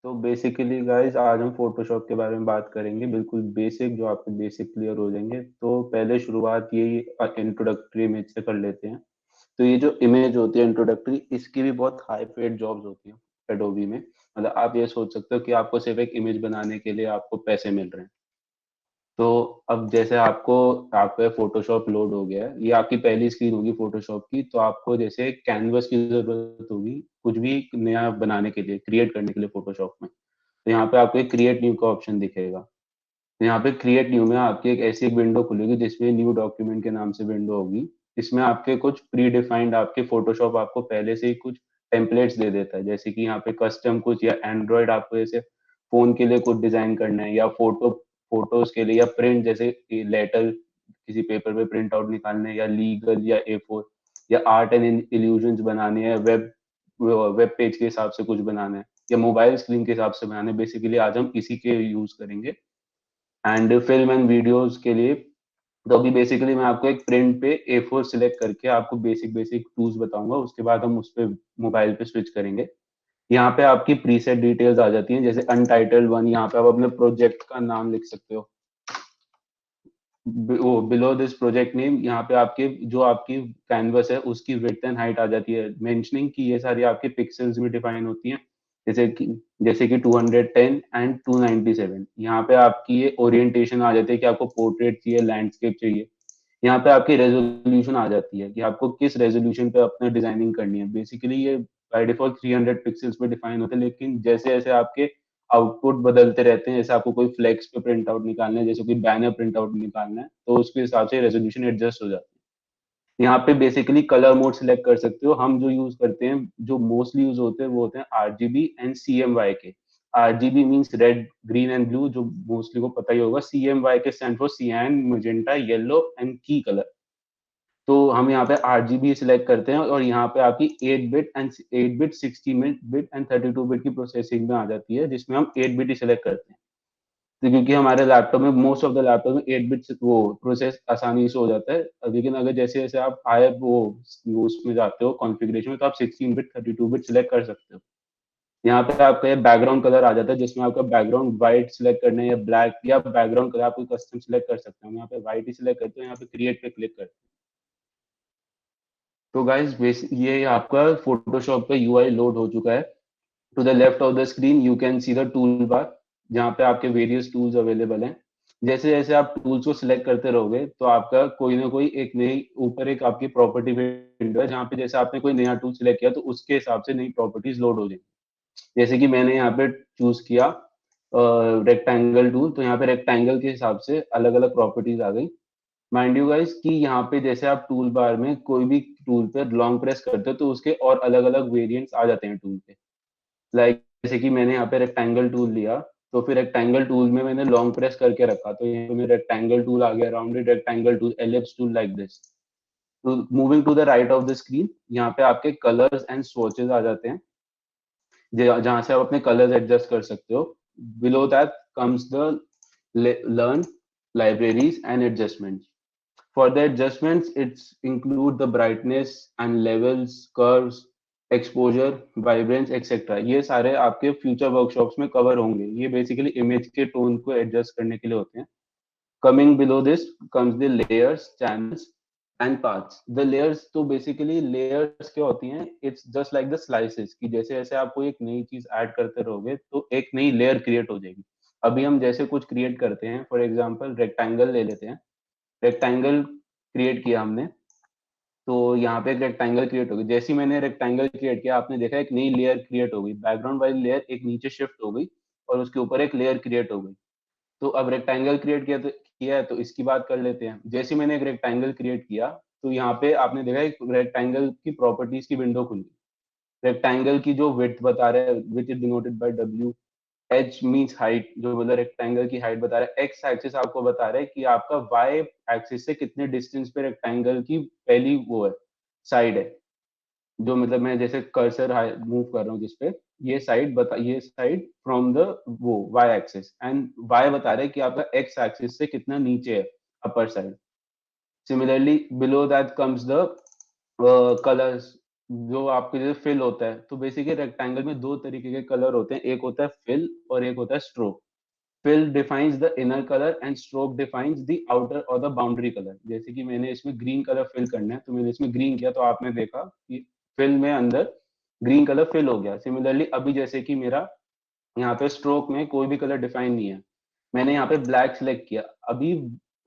तो basically guys आज हम फोटोशॉप के बारे में बात करेंगे, बिल्कुल बेसिक, जो आपके बेसिक क्लियर हो जाएंगे। तो पहले शुरुआत यही इंट्रोडक्टरी इमेज से कर लेते हैं। तो ये जो इमेज होती है इंट्रोडक्टरी, इसकी भी बहुत हाई पेड जॉब्स होती हैं एडोबी में। मतलब आप ये सोच सकते हो कि आपको सिर्फ एक इमेज बनाने के लिए आपको पैसे मिल रहे हैं। तो अब जैसे आपको आपका फोटोशॉप लोड हो गया है, ये आपकी पहली स्क्रीन होगी फोटोशॉप की, तो आपको जैसे कैनवस की जरूरत होगी कुछ भी नया बनाने के लिए, क्रिएट करने के लिए फोटोशॉप में। तो यहाँ पे आपको एक क्रिएट न्यू का ऑप्शन दिखेगा। तो यहाँ पे क्रिएट न्यू में आपकी एक ऐसी एक विंडो खुलेगी जिसमें न्यू डॉक्यूमेंट के नाम से विंडो होगी। इसमें आपके कुछ प्री डिफाइंड, आपके फोटोशॉप आपको पहले से ही कुछ टेम्पलेट्स दे देता है, जैसे कि यहाँ पे कस्टम कुछ, या एंड्रॉइड आपको जैसे फोन के लिए कुछ डिजाइन करना है, या फोटोज के लिए, या प्रिंट जैसे लेटर किसी पेपर पे प्रिंट आउट निकालने, या लीगल, या A4, या आर्ट एंड इल्यूजन्स बनाने हैं, वेब पेज के हिसाब से कुछ बनाना है, या मोबाइल स्क्रीन के हिसाब से बनाना है। बेसिकली आज हम इसी के यूज करेंगे। एंड फिल्म एंड वीडियोस के लिए तो अभी बेसिकली मैं आपको एक प्रिंट पे A4 सिलेक्ट करके आपको बेसिक बेसिक टूल्स बताऊंगा, उसके बाद हम उस पे मोबाइल पे स्विच करेंगे। यहाँ पे आपकी प्रीसेट डिटेल्स आ जाती हैं, जैसे अनटाइटल्ड वन, यहाँ पे आप अपने प्रोजेक्ट का नाम लिख सकते हो। वो बिलो दिस प्रोजेक्ट नेम, यहाँ पे आपके जो आपकी कैनवस है उसकी विड्थ एंड हाइट आ जाती है, मेंशनिंग की ये सारी आपकी पिक्सल्स में डिफाइन होती हैं। जैसे कि 210 एंड 297, यहाँ पे आपकी ये ओरिएंटेशन आ जाती है कि आपको पोर्ट्रेट चाहिए, लैंडस्केप चाहिए। यहाँ पे आपकी रेजोल्यूशन आ जाती है कि आपको किस रेजोल्यूशन पे अपना डिजाइनिंग करनी है। बेसिकली ये बाय डिफॉल्ट 300 पिक्सल्स पे डिफाइन होते हैं, लेकिन जैसे जैसे आपके आउटपुट बदलते रहते हैं, जैसे आपको कोई फ्लेक्स पे प्रिंट आउट निकालना है, जैसे कोई बैनर प्रिंट आउट निकालना है, तो उसके हिसाब से रेजोल्यूशन एडजस्ट हो जाती है। यहाँ पे बेसिकली कलर मोड सिलेक्ट कर सकते हो। हम जो यूज करते हैं, जो मोस्टली यूज होते हैं, वो होते हैं RGB एंड CMY के। RGB means red, green and blue, जो मोस्टली को पता ही होगा। CMY के स्टैंड फॉर सियान, मैजेंटा, येलो एंड की कलर। तो हम यहाँ पे RGB सिलेक्ट करते हैं, और यहाँ पे आपकी 8 बिट 16 बिट एंड 32 बिट की प्रोसेसिंग में आ जाती है, जिसमें हम 8 बिट ही सिलेक्ट करते हैं। तो क्योंकि हमारे लैपटॉप में, मोस्ट ऑफ द लैपटॉप में 8 बिट वो प्रोसेस आसानी से हो जाता है। लेकिन अगर जैसे जैसे आप हायर वो उसमें जाते हो कॉन्फ़िगरेशन में, तो आप 16 बिट 32 बिट सिलेक्ट कर सकते हो। यहाँ पे आपका ये बैकग्राउंड कलर आ जाता है, जिसमें आपका बैकग्राउंड व्हाइट सिलेक्ट करना है या ब्लैक, या बैकग्राउंड कलर आप कोई कस्टम सिलेक्ट कर सकते हो। यहाँ पे व्हाइट ही सिलेक्ट करते हो, यहाँ पे क्रिएट पे क्लिक करते हैं। तो गाइस ये आपका फोटोशॉप का UI लोड हो चुका है। To the left of the screen you can see the tool bar, जहाँ पे आपके वेरियस टूल्स अवेलेबल हैं। जैसे जैसे आप टूल्स को सिलेक्ट करते रहोगे, तो आपका कोई ना कोई एक नई ऊपर एक आपकी प्रॉपर्टी विंडो है, जहाँ पे जैसे आपने कोई नया टूल सिलेक्ट किया, तो उसके हिसाब से नई प्रॉपर्टीज लोड हो जाएंगी। जैसे कि मैंने यहाँ पे चूज किया रेक्टेंगल टूल, तो यहाँ पे रेक्टेंगल के हिसाब से अलग अलग प्रॉपर्टीज आ गई। माइंड यू गाइस कि यहाँ पे जैसे आप टूल बार में कोई भी टूल पे लॉन्ग प्रेस करते हो, तो उसके और अलग अलग वेरिएंट्स आ जाते हैं टूल पे। लाइक जैसे कि मैंने यहाँ पे रेक्टेंगल टूल लिया, तो फिर रेक्टेंगल टूल में मैंने लॉन्ग प्रेस करके रखा, तो यहाँ पे मेरा रेक्टेंगल टूल आ गया, rounded rectangle tool, ellipse tool, like this. तो moving to the right of the screen, यहाँ पे आपके कलर्स एंड स्वॉचेस आ जाते हैं, जहाँ से आप अपने कलर्स एडजस्ट कर सकते हो। Below that comes the learn libraries and adjustments. For the adjustments, it's include the brightness and levels, curves, exposure, vibrance, etc. ये सारे आपके फ्यूचर वर्कशॉप्स में कवर होंगे। ये बेसिकली इमेज के टोन को एडजस्ट करने के लिए होते हैं। Coming below this comes the layers, channels and paths. The layers, तो basically layers क्या होती हैं? It's just like the slices, कि जैसे जैसे आप कोई एक नई चीज ऐड करते रहोगे, तो एक नई लेयर क्रिएट हो जाएगी। अभी हम जैसे कुछ क्रिएट करते हैं, फॉर एग्जांपल रेक्टेंगल ले लेते हैं। रेक्टेंगल क्रिएट किया हमने, तो यहाँ पे एक रेक्टेंगल क्रिएट होगी। जैसे ही मैंने रेक्टेंगल क्रिएट किया, आपने देखा एक नई लेयर क्रिएट हो गई, बैकग्राउंड वाली लेयर एक नीचे शिफ्ट हो गई, और उसके ऊपर एक लेयर क्रिएट हो गई। तो अब रेक्टेंगल क्रिएट किया है, तो इसकी बात कर लेते हैं। जैसे मैंने एक रेक्टेंगल क्रिएट किया, तो यहाँ पे आपने देखा एक रेक्टेंगल की प्रॉपर्टीज की विंडो खुल गई। रेक्टेंगल की जो विड्थ बता रहा है, which is denoted by W। H means height, जो मतलब रेक्टेंगल की हाइट बता रहा है। एक्स एक्सिस आपको बता रहा है कि आपका वाई एक्सिस से कितने डिस्टेंस पे रेक्टेंगल की पहली वो है, साइड है। जो मतलब मैं जैसे कर्सर मूव कर रहा हूँ जिसपे, ये साइड फ्रॉम द वो वाई एक्सिस, एंड वाई बता रहा है कि आपका एक्स एक्सिस से कितना नीचे है, upper side. Similarly below that comes the colours, जो आपके जैसे फिल होता है, तो बेसिकली रेक्टेंगल में दो तरीके के कलर होते हैं, एक होता है फिल और एक होता है stroke. Fill defines the inner colour and stroke defines the outer और द बाउंड्री कलर। जैसे कि मैंने इसमें ग्रीन कलर फिल करना है, तो मैंने इसमें ग्रीन किया, तो आपने देखा कि फिल में अंदर ग्रीन कलर फिल हो गया। सिमिलरली अभी जैसे कि मेरा यहाँ पे स्ट्रोक में कोई भी कलर डिफाइन नहीं है, मैंने यहाँ पे ब्लैक सिलेक्ट किया, अभी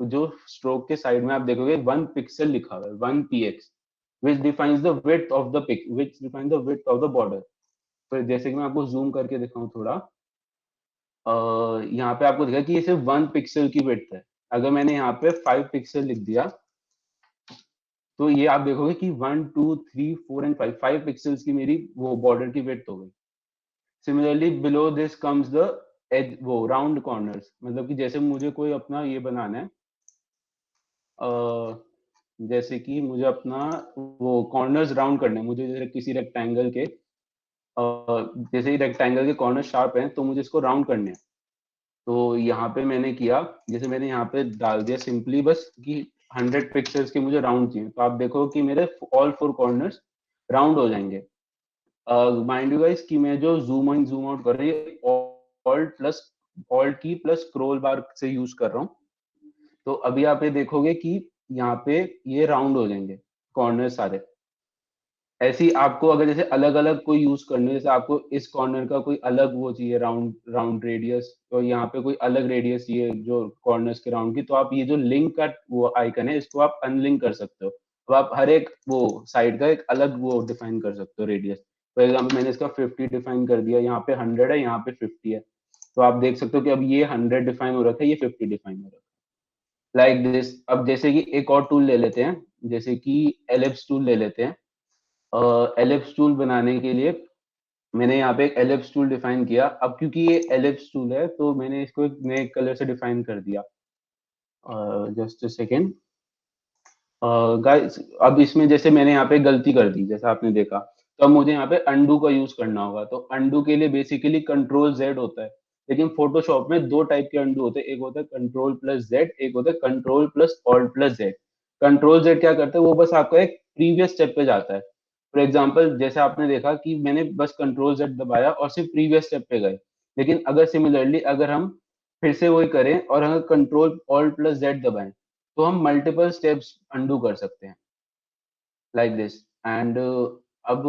जो स्ट्रोक के साइड में आप देखोगे 1 पिक्सल लिखा हुआ है, 1 px, which defines the width of the pic which defines the width of the border। तो जैसे कि मैं आपको जूम करके दिखाऊं थोड़ा, यहाँ पे आपको दिखा कि ये सिर्फ 1 पिक्सल की विड्थ है। अगर मैंने यहाँ पे 5 पिक्सल लिख दिया, तो ये आप देखोगे कि 1 2 3 4 एंड 5 5 पिक्सल्स की मेरी वो बॉर्डर की विड्थ हो गई। Similarly below this comes the edge, वो राउंड कॉर्नर्स, मतलब कि जैसे मुझे कोई अपना ये बनाना है, जैसे कि मुझे अपना वो कॉर्नर्स राउंड करने हैं, मुझे जैसे किसी रेक्टेंगल के जैसे ही रेक्टेंगल के कॉर्नर शार्प हैं, तो मुझे इसको राउंड करने हैं। तो यहाँ पे मैंने किया, जैसे मैंने यहाँ पे डाल दिया सिंपली बस कि 100 पिक्सल्स के मुझे राउंड चाहिए, तो आप देखो कि मेरे ऑल 4 कॉर्नर्स राउंड हो जाएंगे। माइंड यू गाइस कि मैं जो जूम इन जूम आउट कर रही है, ऑल्ट प्लस ऑल्ट की प्लस स्क्रॉल बार से यूज कर रहा हूँ। तो अभी आप ये देखोगे कि यहाँ पे ये राउंड हो जाएंगे कॉर्नर सारे। ऐसे ही आपको अगर जैसे अलग अलग कोई यूज करना है, जैसे आपको इस कॉर्नर का कोई अलग वो चाहिए राउंड राउंड रेडियस, और यहाँ पे कोई अलग रेडियस चाहिए जो कॉर्नर्स के राउंड की, तो आप ये जो लिंक का वो आइकन है, इसको आप अनलिंक कर सकते हो। तो आप हर एक वो साइड का एक अलग वो डिफाइन कर सकते हो रेडियस। फॉर एग्जाम्पल मैंने इसका 50 डिफाइन कर दिया, यहाँ पे 100 है, यहाँ पे 50 है। तो आप देख सकते हो कि अब ये 100 डिफाइन हो रखा है, ये 50 डिफाइन हो रखा है, लाइक दिस। अब जैसे कि एक और टूल ले लेते हैं, जैसे कि एलिप्स टूल ले लेते हैं। एलिप्स टूल बनाने के लिए मैंने यहाँ पे एक एलिप्स टूल डिफाइन किया। अब क्योंकि ये एलिप्स टूल है, तो मैंने इसको एक नए कलर से डिफाइन कर दिया। जस्ट अ सेकेंड गाइस, अब इसमें जैसे मैंने यहाँ पे गलती कर दी, जैसा आपने देखा, तो अब मुझे यहाँ पे अंडू का यूज करना होगा। तो अंडू के लिए बेसिकली कंट्रोल जेड होता है, लेकिन फोटोशॉप में दो टाइप के अंडू होते हैं, एक होता है कंट्रोल प्लस जेड, एक होता है control plus alt plus Z. Control Z क्या करता है, वो बस आपका एक प्रीवियस स्टेप पे जाता है। फॉर एग्जाम्पल जैसे आपने देखा कि मैंने बस कंट्रोल जेड दबाया और सिर्फ प्रीवियस स्टेप पे गए, लेकिन अगर सिमिलरली अगर हम फिर से वही करें और अगर कंट्रोल ऑल्ट प्लस जेड दबाएं, तो हम मल्टीपल स्टेप्स अंडू कर सकते हैं, लाइक दिस। एंड अब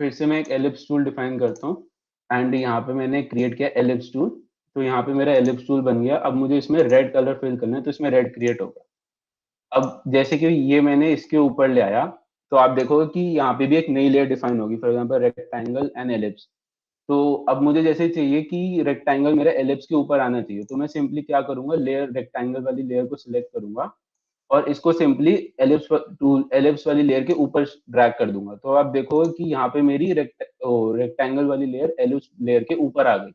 फिर से मैं एक एलिप्स टूल डिफाइन करता हूँ, एंड यहाँ पे मैंने क्रिएट किया एलिप्स टूल। तो यहाँ पे मेरा एलिप्स टूल बन गया। अब मुझे इसमें रेड कलर फिल करना है, तो इसमें रेड क्रिएट होगा। अब जैसे कि ये मैंने इसके ऊपर ले आया, तो आप देखोगे कि यहाँ पे भी एक नई लेयर डिफाइन होगी, for example rectangle and ellipse. तो अब मुझे जैसे चाहिए कि रेक्टेंगल मेरे एलिप्स के ऊपर आना चाहिए, तो मैं सिंपली क्या करूंगा, लेयर रेक्टेंगल वाली लेयर को सिलेक्ट करूंगा और इसको सिंपली एलिप्स टूल एलिप्स वाली लेयर के ऊपर ड्रैग कर दूंगा। तो आप देखोगे कि यहाँ पे मेरी रेक्टेंगल वाली लेयर एलिप्स लेयर के ऊपर आ गई।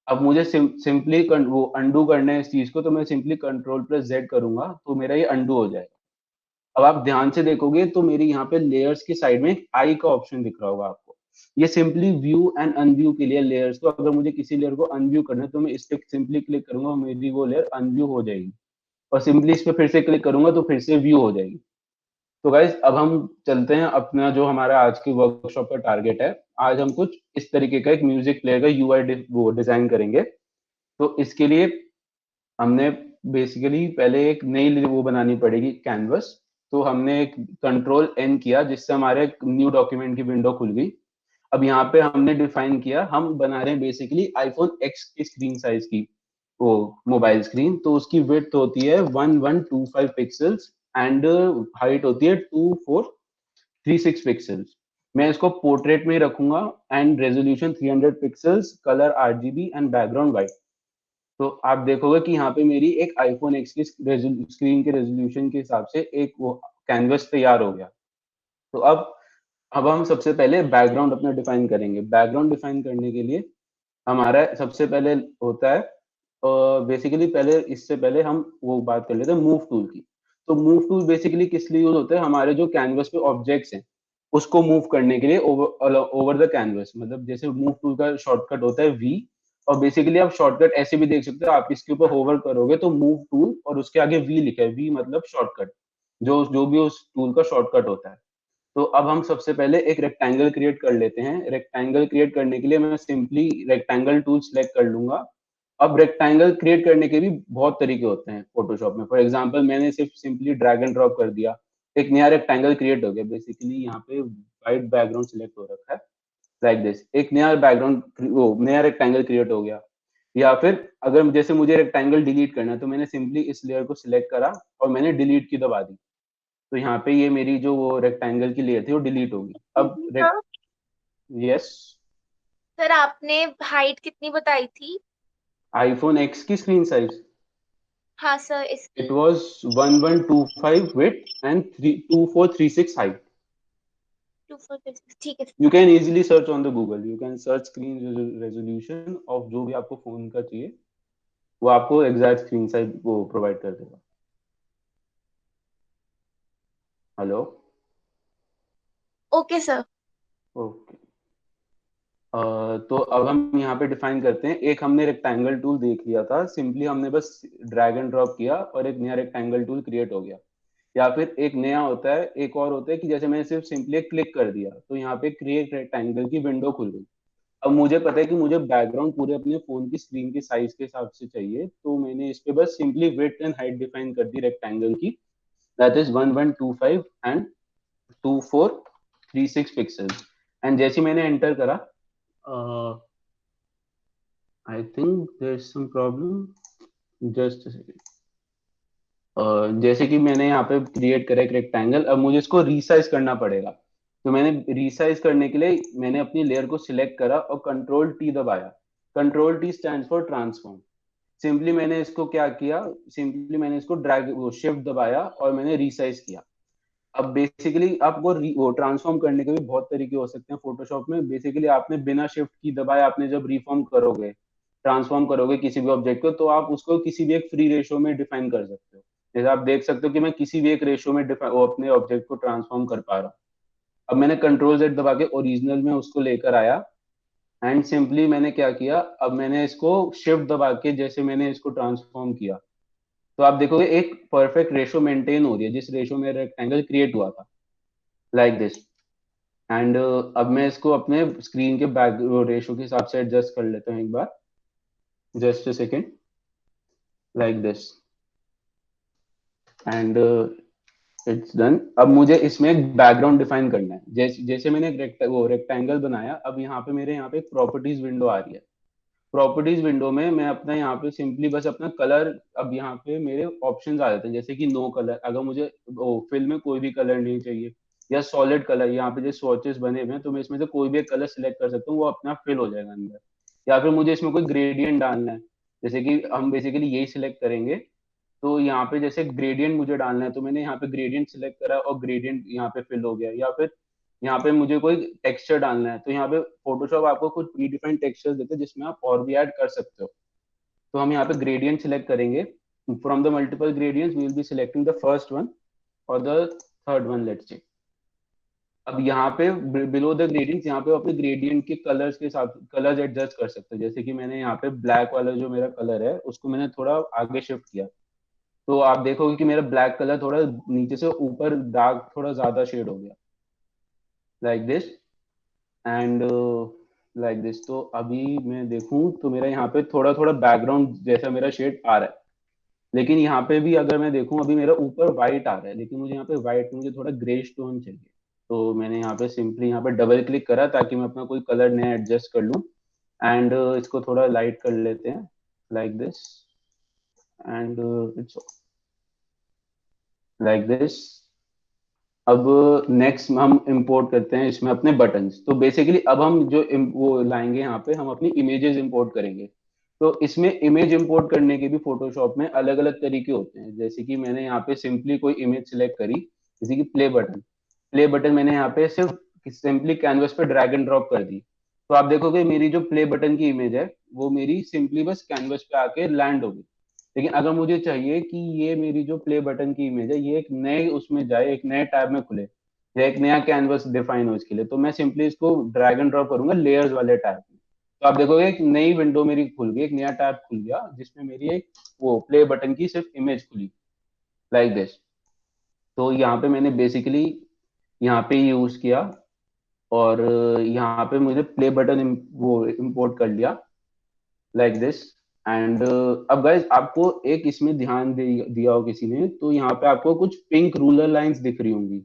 अब मुझे सिंपली वो अंडू करना है इस चीज को, तो मैं सिंपली कंट्रोल प्लस जेड करूंगा, तो मेरा ये अंडू हो जाएगा। अब आप ध्यान से देखोगे तो मेरी यहाँ पे लेयर्स की साइड में एक आई का ऑप्शन दिख रहा होगा आपको। ये सिंपली व्यू एंड अनव्यू के लिए लेयर्स, तो अगर मुझे किसी लेयर को अनव्यू करना है, तो मैं इस पे सिंपली क्लिक करूंगा और मेरी वो लेयर अनव्यू हो जाएगी, और सिंपली इस पे फिर से क्लिक करूंगा तो फिर से व्यू हो जाएगी। तो गाइज अब हम चलते हैं अपना जो हमारा आज की वर्कशॉप का टारगेट है। आज हम कुछ इस तरीके का एक म्यूजिक प्लेयर का यूआई वो डिजाइन करेंगे। तो इसके लिए हमने बेसिकली पहले एक नई वो बनानी पड़ेगी कैनवस। तो हमने एक कंट्रोल एन किया, जिससे हमारे न्यू डॉक्यूमेंट की विंडो खुल गई। अब यहाँ पे हमने डिफाइन किया, हम बना रहे हैं बेसिकली आईफोन एक्स की स्क्रीन साइज की वो मोबाइल स्क्रीन। तो उसकी विड्थ होती है 1125 पिक्सल्स एंड हाइट होती है 2436 पिक्सल्स। मैं इसको पोर्ट्रेट में ही रखूंगा and resolution 300 pixels, colour RGB and background white. तो आप देखोगे कि यहाँ पे मेरी एक आईफोन एक्स की स्क्रीन के रेजोल्यूशन के हिसाब से एक वो कैनवस तैयार हो गया। तो अब हम सबसे पहले बैकग्राउंड अपना डिफाइन करेंगे। बैकग्राउंड डिफाइन करने के लिए हमारा सबसे पहले होता है, बेसिकली पहले इससे पहले हम वो बात कर लेते हैं मूव टूल की। तो मूव टूल बेसिकली किस लिए यूज होता है, हमारे जो कैनवस पे ऑब्जेक्ट्स हैं उसको मूव करने के लिए ओवर द कैनवस। मतलब जैसे मूव टूल का शॉर्टकट होता है वी, और बेसिकली आप शॉर्टकट ऐसे भी देख सकते हो, आप इसके ऊपर होवर करोगे तो मूव टूल और उसके आगे वी लिखा है, वी मतलब शॉर्टकट, जो जो भी उस टूल का शॉर्टकट होता है। तो अब हम सबसे पहले एक रेक्टेंगल क्रिएट कर लेते हैं। रेक्टेंगल क्रिएट करने के लिए मैं सिंपली रेक्टेंगल टूल सेलेक्ट कर लूंगा। अब रेक्टेंगल क्रिएट करने के भी बहुत तरीके होते हैं फोटोशॉप में। फॉर एग्जांपल मैंने सिर्फ सिंपली ड्रैग एंड ड्रॉप कर दिया, एक नया रेक्टेंगल क्रिएट हो गया। बेसिकली यहाँ पे वाइट बैकग्राउंड सिलेक्ट हो रखा है, लाइक दिस, एक नया बैकग्राउंड, वो नया रेक्टेंगल क्रिएट हो गया। या फिर अगर जैसे मुझे रेक्टेंगल डिलीट करना है तो मैंने सिंपली इस लेयर को सिलेक्ट करा और मैंने डिलीट की दबा दी, तो यहाँ पे ये मेरी जो वो रेक्टेंगल की लेयर थी वो डिलीट होगी। अब हाँ यस। सर, आपने हाइट कितनी बताई थी? आईफोन एक्स की स्क्रीन साइज, हाँ सर, इट इसकी। Was 1125 width and 2436 height. 2436, ठीक है। You can easily search on the Google, you can search screen resolution of जो भी आपको फोन का चाहिए, वो आपको एग्जैक्ट स्क्रीन साइज वो प्रोवाइड कर देगा। हेलो। Okay sir. ओके। तो अब हम यहाँ पे डिफाइन करते हैं। एक हमने रेक्टेंगल टूल देख लिया था, सिंपली हमने बस ड्रैग एंड ड्रॉप किया और एक नया रेक्टेंगल टूल क्रिएट हो गया। या फिर एक नया होता है, एक और होता है कि जैसे मैंने सिर्फ सिंपली क्लिक कर दिया तो यहाँ पे क्रिएट रेक्टेंगल की विंडो खुल गई। अब मुझे पता है कि मुझे बैकग्राउंड पूरे अपने फोन की स्क्रीन के साइज के हिसाब से चाहिए, तो मैंने इस पे बस simply width and height define कर दी रेक्टेंगल की, that is 1125 and 2436 pixels. And जैसे मैंने एंटर करा, I think there is some problem, just जैसे कि मैंने यहाँ पे क्रिएट करा एक रेक्टेंगल, अब मुझे इसको रीसाइज करना पड़ेगा। तो मैंने रीसाइज करने के लिए मैंने अपनी लेयर को सिलेक्ट करा और कंट्रोल टी दबाया। Control T stand for transform. Simply मैंने इसको क्या किया, सिंपली मैंने इसको ड्रैग वो शिफ्ट दबाया और मैंने रीसाइज किया। अब बेसिकली आपको वो ट्रांसफॉर्म करने के भी बहुत तरीके हो सकते हैं फोटोशॉप में। बेसिकली आपने बिना शिफ्ट की दबाए आपने जब रिफॉर्म करोगे, ट्रांसफॉर्म करोगे किसी भी ऑब्जेक्ट को, तो आप उसको किसी भी एक फ्री रेशियो में डिफाइन कर सकते हो। जैसे आप देख सकते हो कि मैं किसी भी एक रेशियो में वो अपने ऑब्जेक्ट को ट्रांसफॉर्म कर पा रहा हूँ। अब मैंने कंट्रोल जेड दबा के ओरिजिनल में उसको लेकर आया एंड सिंपली मैंने क्या किया, अब मैंने इसको शिफ्ट दबा के जैसे मैंने इसको ट्रांसफॉर्म किया, तो आप देखोगे एक परफेक्ट रेशियो मेंटेन हो रही है जिस रेशियो में रेक्टेंगल क्रिएट हुआ था, लाइक दिस। एंड अब मैं इसको अपने स्क्रीन के बैक रेशियो के हिसाब से एडजस्ट कर लेता हूँ एक बार, just a second, like this. And it's done. अब मुझे इसमें एक बैकग्राउंड डिफाइन करना है। जैसे जैसे मैंने एक वो रेक्टेंगल बनाया, अब यहाँ पे मेरे यहाँ पे एक प्रॉपर्टीज विंडो आ रही है। प्रॉपर्टीज विंडो में मैं अपना यहाँ पे सिंपली बस अपना कलर, अब यहाँ पे मेरे ऑप्शंस आ जाते हैं जैसे कि नो कलर, अगर मुझे फिल में कोई भी कलर नहीं चाहिए, या सॉलिड कलर, यहाँ पे जो स्वॉचेस बने हुए हैं तो मैं इसमें से कोई भी एक कलर सिलेक्ट कर सकता हूँ, वो अपना फिल हो जाएगा अंदर। या फिर मुझे इसमें कोई ग्रेडियंट डालना है, जैसे कि हम बेसिकली यही सिलेक्ट करेंगे। तो यहाँ पे जैसे ग्रेडियंट मुझे डालना है तो मैंने यहाँ पे ग्रेडियंट सिलेक्ट करा और ग्रेडियंट यहाँ पे फिल हो गया। या फिर यहाँ पे मुझे कोई टेक्सचर डालना है तो यहाँ पे फोटोशॉप आपको कुछ प्री डिफाइंड टेक्सचर देते हैं जिसमें आप और भी ऐड कर सकते हो। तो हम यहाँ पे ग्रेडियंट सिलेक्ट करेंगे। From the multiple gradients we will be selecting the first one और the third one, let's say. अब यहाँ पे बिलो द ग्रेडियंट्स, यहाँ पे अपने ग्रेडियंट के कलर्स के साथ कलर्स एडजस्ट कर सकते हैं। जैसे कि मैंने यहाँ पे ब्लैक वाला जो मेरा कलर है उसको मैंने थोड़ा आगे शिफ्ट किया, तो आप देखोगे कि मेरा ब्लैक कलर थोड़ा नीचे से ऊपर डार्क थोड़ा ज्यादा शेड हो गया, like this. And like this. तो अभी मैं देखूं तो मेरा यहाँ पे थोड़ा थोड़ा बैकग्राउंड जैसा मेरा शेड आ रहा है। लेकिन यहाँ पे भी अगर मैं देखूं अभी मेरा ऊपर व्हाइट आ रहा है, लेकिन मुझे यहाँ पे व्हाइट, मुझे थोड़ा ग्रे टोन चाहिए। तो मैंने यहाँ पे सिंपली यहाँ पे डबल क्लिक करा ताकि मैं अपना कोई कलर नया एडजस्ट कर लूं। एंड इसको थोड़ा लाइट कर लेते हैं, like this. And it's like this. अब नेक्स्ट हम इंपोर्ट करते हैं इसमें अपने बटन्स। तो बेसिकली अब हम जो वो लाएंगे यहाँ पे हम अपनी इमेजेस इंपोर्ट करेंगे। तो इसमें इमेज इंपोर्ट करने के भी फोटोशॉप में अलग अलग तरीके होते हैं। जैसे कि मैंने यहाँ पे सिंपली कोई इमेज सिलेक्ट करी, जैसे कि प्ले बटन। प्ले बटन मैंने यहाँ पे सिर्फ सिंपली कैनवस पे ड्रैग एंड ड्रॉप कर दी, तो आप देखोगे मेरी जो प्ले बटन की इमेज है वो मेरी सिंपली बस कैनवस पे आके लैंड होगी। लेकिन अगर मुझे चाहिए कि ये मेरी जो प्ले बटन की इमेज है ये एक नए उसमें जाए, एक नए टैब में खुले, या एक नया कैनवस डिफाइन हो इसके लिए, तो मैं सिंपली इसको ड्रैग एंड ड्रॉप करूंगा लेयर्स वाले टैब में। तो आप देखोगे एक नई विंडो मेरी खुल गई, एक नया टैब खुल गया जिसमें मेरी एक वो प्ले बटन की सिर्फ इमेज खुली, लाइक दिस। तो यहाँ पे मैंने बेसिकली यहाँ पे यूज किया, और यहाँ पे मुझे प्ले बटन वो इंपोर्ट कर लिया लाइक दिस। एंड अब गाइस आपको एक इसमें ध्यान दिया हो किसी ने, तो यहाँ पे आपको कुछ पिंक रूलर लाइंस दिख रही होंगी।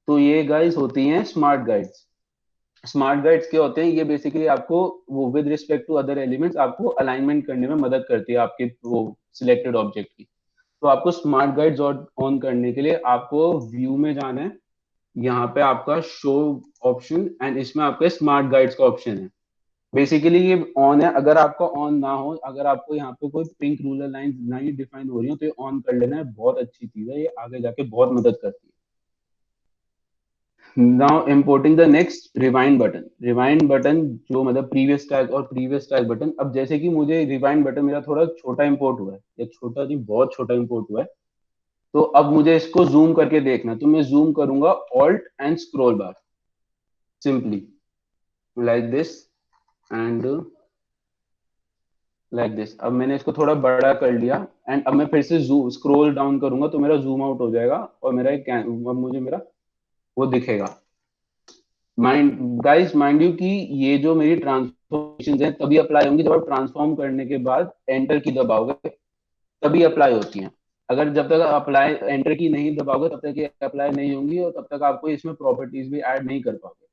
तो ये गाइस होती हैं स्मार्ट गाइड्स। स्मार्ट गाइड्स क्या होते हैं, ये बेसिकली आपको वो with respect to other elements आपको अलाइनमेंट करने में मदद करती है आपके वो सिलेक्टेड ऑब्जेक्ट की। तो आपको स्मार्ट गाइड्स ऑन करने के लिए आपको व्यू में जाना है, यहाँ पे आपका शो ऑप्शन, एंड इसमें आपके स्मार्ट गाइड्स का ऑप्शन है। बेसिकली ये ऑन है, अगर आपका ऑन ना हो, अगर आपको यहाँ पे कोई पिंक रूलर लाइन ना ही डिफाइन हो रही हो, तो ये ऑन कर लेना है, बहुत अच्छी चीज है, ये आगे जाके बहुत मदद करती है। Now importing the next rewind button. Rewind button जो मतलब प्रीवियस टैग और प्रीवियस टैग बटन। अब जैसे कि मुझे रिवाइंड बटन मेरा थोड़ा छोटा इंपोर्ट हुआ है, या छोटा नहीं बहुत छोटा इंपोर्ट हुआ है, तो अब मुझे इसको जूम करके देखना है, तो मैं जूम करूंगा alt and scroll bar, simply like this and like this. अब मैंने इसको थोड़ा बड़ा कर लिया, एंड अब मैं फिर से स्क्रॉल डाउन करूंगा तो मेरा जूम आउट हो जाएगा, और मेरा एक अब मुझे मेरा वो दिखेगा। माइंड गाइस, माइंड यू कि ये जो मेरी ट्रांसफॉर्मेशन है तभी अप्लाई होंगी जब आप ट्रांसफॉर्म करने के बाद एंटर की दबाओगे, तभी अप्लाई होती हैं। अगर जब तक अप्लाई एंटर की नहीं दबाओगे तब तक ये अप्लाई नहीं होंगी, और तब तक आपको इसमें प्रॉपर्टीज भी ऐड नहीं कर पाओगे।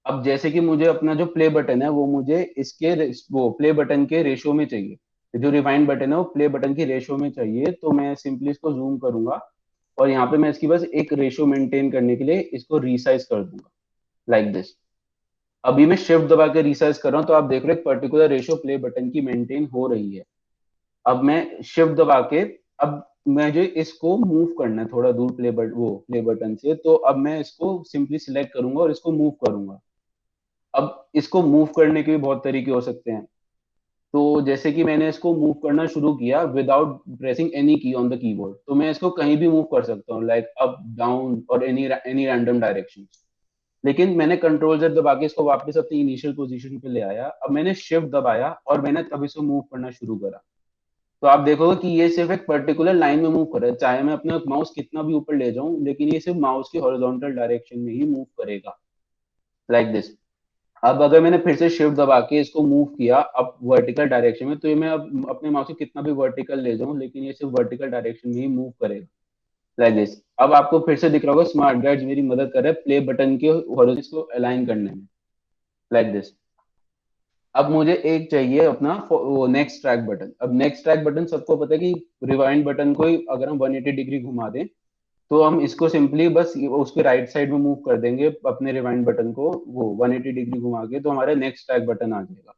अब जैसे कि मुझे अपना जो प्ले बटन है वो मुझे इसके वो प्ले बटन के रेशो में चाहिए, जो रिवाइंड बटन है वो प्ले बटन की रेशो में चाहिए, तो मैं सिंपली इसको जूम करूंगा, और यहाँ पे मैं इसकी बस एक रेशो मेंटेन करने के लिए इसको रिसाइज कर दूंगा लाइक दिस। अभी मैं शिफ्ट दबा के रिसाइज कर रहा हूँ, तो आप देख रहे हो एक पर्टिकुलर रेशो प्ले बटन की मेंटेन हो रही है। अब मैं शिफ्ट दबा के, अब मुझे इसको मूव करना है थोड़ा दूर प्ले बटन से, तो अब मैं इसको सिंपली सिलेक्ट करूंगा और इसको मूव करूंगा। अब इसको मूव करने के भी बहुत तरीके हो सकते हैं। तो जैसे कि मैंने इसको मूव करना शुरू किया विदाउट प्रेसिंग एनी की ऑन द कीबोर्ड, तो मैं इसको कहीं भी मूव कर सकता हूँ, लाइक अप डाउन और एनी एनी रैंडम डायरेक्शन। लेकिन मैंने कंट्रोल जेड दबा के इसको वापस अपनी इनिशियल पोजीशन पे ले आया। अब मैंने शिफ्ट दबाया और मैंने तब इसको मूव करना शुरू करा, तो आप देखोगे कि ये सिर्फ एक पर्टिकुलर लाइन में मूव कर रहा है, चाहे मैं अपना माउस कितना भी ऊपर ले जाऊं, लेकिन ये सिर्फ माउस की हॉरिजॉन्टल डायरेक्शन में ही मूव करेगा लाइक दिस। अब अगर मैंने फिर से शिफ्ट दबा के इसको मूव किया अब वर्टिकल डायरेक्शन में, तो ये मैं अब अपने माउस को कितना भी वर्टिकल ले जाऊं, लेकिन ये सिर्फ वर्टिकल डायरेक्शन में ही मूव करेगा लाइक दिस। अब आपको फिर से दिख रहा होगा स्मार्ट गाइड्स मेरी मदद कर रहा है प्ले बटन के हॉरिजॉन्टल को अलाइन करने में लाइक दिस। अब मुझे एक चाहिए अपना वो नेक्स्ट ट्रैक बटन। अब नेक्स्ट ट्रैक बटन सबको पता है कि रिवाइंड बटन को ही अगर हम 180 डिग्री घुमा दें, तो हम इसको सिंपली बस उसके राइट साइड में मूव कर देंगे अपने रिवाइंड बटन को, वो 180 डिग्री घुमा के, तो हमारा नेक्स्ट ट्रैक बटन आ जाएगा।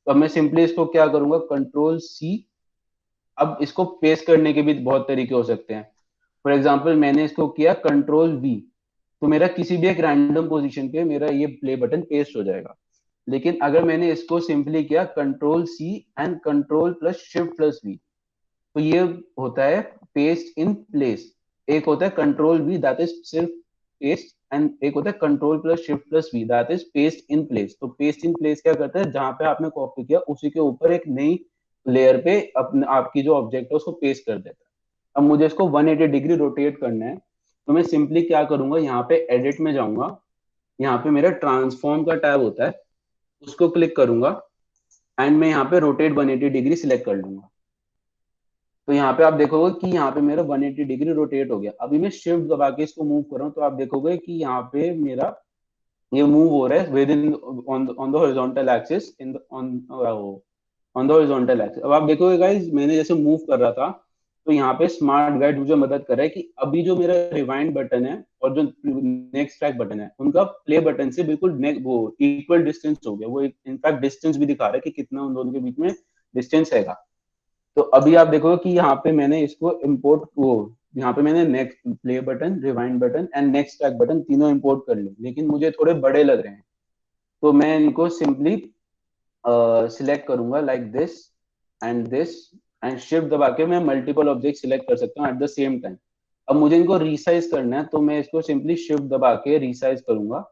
तो अब मैं सिंपली इसको क्या करूंगा, कंट्रोल सी। अब इसको पेस्ट करने के भी बहुत तरीके हो सकते हैं। फॉर एग्जाम्पल मैंने इसको किया कंट्रोल वी, तो मेरा किसी भी एक रैंडम पोजीशन पे मेरा ये प्ले बटन पेस्ट हो जाएगा। लेकिन अगर मैंने इसको सिंपली किया control C and control plus shift plus V, तो ये होता है पेस्ट इन प्लेस। एक होता है कंट्रोल वी दैट इज सिर्फ पेस्ट, एंड एक होता है control plus shift plus V that is paste in place. तो पेस्ट इन प्लेस क्या करता है, जहां पे आपने कॉपी किया उसी के ऊपर एक नई लेयर पे अपने आपकी जो ऑब्जेक्ट है उसको पेस्ट कर देता है। अब मुझे इसको 180 डिग्री रोटेट करना है, तो मैं सिंपली क्या करूंगा, यहाँ पे एडिट में जाऊंगा, यहाँ पे मेरा ट्रांसफॉर्म का टैब होता है, उसको क्लिक करूंगा, एंड मैं यहाँ पे रोटेट 180 डिग्री सिलेक्ट कर लूंगा। तो यहाँ पे आप देखोगे कि यहाँ पे मेरा 180 डिग्री रोटेट हो गया। अभी मैं शिफ्ट दबा के इसको मूव कर रहा हूँ, तो आप देखोगे कि यहाँ पे मेरा ये मूव हो रहा है with in on the horizontal axis in on the horizontal axis. अब आप देखोगे गाइस मैंने जैसे मूव कर रहा था, तो यहाँ पे स्मार्ट गाइड मुझे मदद कर रहा है कि अभी जो मेरा रिवाइंड बटन है और जो नेक्स्ट ट्रैक बटन है उनका प्ले बटन से बिल्कुल वो इक्वल डिस्टेंस हो गया। वो इनफैक्ट डिस्टेंस भी दिखा रहा है कि कितना उन दोनों के बीच में डिस्टेंस है। तो अभी आप देखोगे कि यहाँ पे मैंने इसको इम्पोर्ट वो यहाँ पे मैंने next play button, rewind button and next track button तीनों इंपोर्ट कर लिए, लेकिन मुझे थोड़े बड़े लग रहे हैं, तो मैं इनको सिंपली सिलेक्ट करूंगा लाइक दिस एंड शिफ्ट दबा के मैं मल्टीपल ऑब्जेक्ट सिलेक्ट कर सकता हूँ एट द सेम टाइम। अब मुझे इनको रिसाइज करना है, तो मैं इसको सिंपली शिफ्ट दबा के रिसाइज करूंगा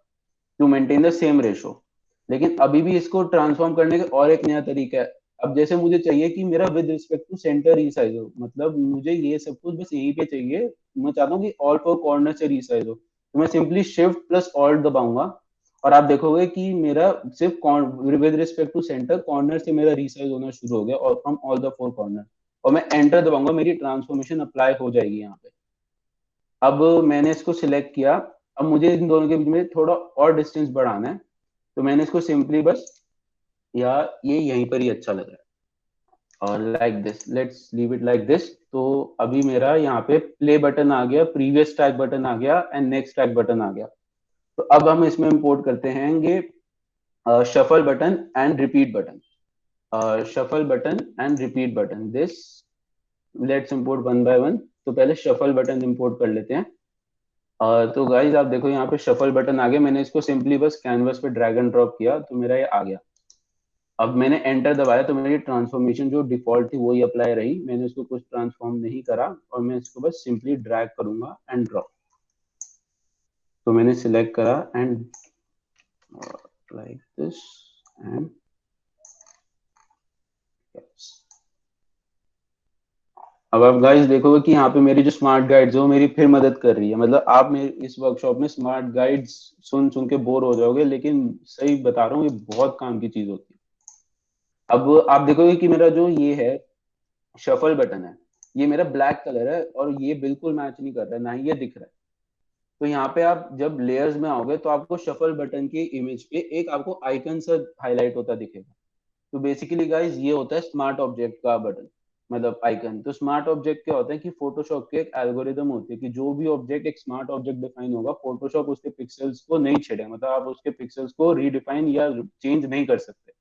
to maintain the same ratio. लेकिन अभी भी इसको ट्रांसफॉर्म करने का और एक नया तरीका है। अब जैसे मुझे चाहिए कि मेरा with respect to centre resize हो, मतलब मुझे ये सब कुछ बस यहीं पे चाहिए, मैं चाहता हूँ कि ऑल फोर कॉर्नर से रिसाइज हो, तो मैं सिंपली शिफ्ट प्लस ऑल्ट दबाऊंगा और आप देखोगे कि मेरा सिर्फ with respect to centre corner से मेरा रीसाइज होना शुरू हो गया और from all the four corner, और मैं एंटर दबाऊंगा, मेरी ट्रांसफॉर्मेशन अप्लाई हो जाएगी यहाँ पे। अब मैंने इसको सिलेक्ट किया, अब मुझे इन दोनों के बीच में थोड़ा और डिस्टेंस बढ़ाना है, तो मैंने इसको सिंपली बस, या ये यहीं पर ही अच्छा लग रहा है, और like this, let's leave it like this. तो अभी मेरा यहाँ पे प्ले बटन आ गया, प्रीवियस ट्रैक बटन आ गया एंड नेक्स्ट ट्रैक बटन आ गया। तो अब हम इसमें इंपोर्ट करते हैं ये shuffle button and repeat button, shuffle button and repeat button, this let's import one by one. तो पहले शफल बटन इंपोर्ट कर लेते हैं। तो गाइज आप देखो यहाँ पे शफल बटन आ गया, मैंने इसको सिंपली बस कैनवस पे ड्रैग एंड ड्रॉप किया तो मेरा ये आ गया। अब मैंने एंटर दबाया तो मेरी ट्रांसफॉर्मेशन जो डिफॉल्ट थी वही अप्लाई रही, मैंने इसको कुछ ट्रांसफॉर्म नहीं करा, और मैं इसको बस सिंपली ड्रैग करूंगा एंड ड्रॉप। तो मैंने सिलेक्ट करा एंड लाइक दिस एंड अब आप गाइस देखोगे कि यहाँ पे मेरी जो स्मार्ट गाइड्स है वो मेरी फिर मदद कर रही है। मतलब आप मेरे इस वर्कशॉप में स्मार्ट गाइड्स सुन सुन के बोर हो जाओगे, लेकिन सही बता रहा हूँ ये बहुत काम की चीज होती है। अब आप देखोगे कि मेरा जो ये है शफल बटन है, ये मेरा ब्लैक कलर है और ये बिल्कुल मैच नहीं कर रहा है, ना ही ये दिख रहा है। तो यहाँ पे आप जब लेयर्स में आओगे तो आपको शफल बटन की इमेज पे एक आपको आइकन सा हाईलाइट होता दिखेगा। तो बेसिकली गाइज ये होता है स्मार्ट ऑब्जेक्ट का बटन, मतलब आइकन। तो स्मार्ट ऑब्जेक्ट क्या होता है कि फोटोशॉप के एक एल्गोरिदम होती है कि जो भी ऑब्जेक्ट एक स्मार्ट ऑब्जेक्ट डिफाइन होगा, फोटोशॉप उसके पिक्सल्स को नहीं छेड़े, मतलब आप उसके पिक्सल्स को रीडिफाइन या चेंज नहीं कर सकते।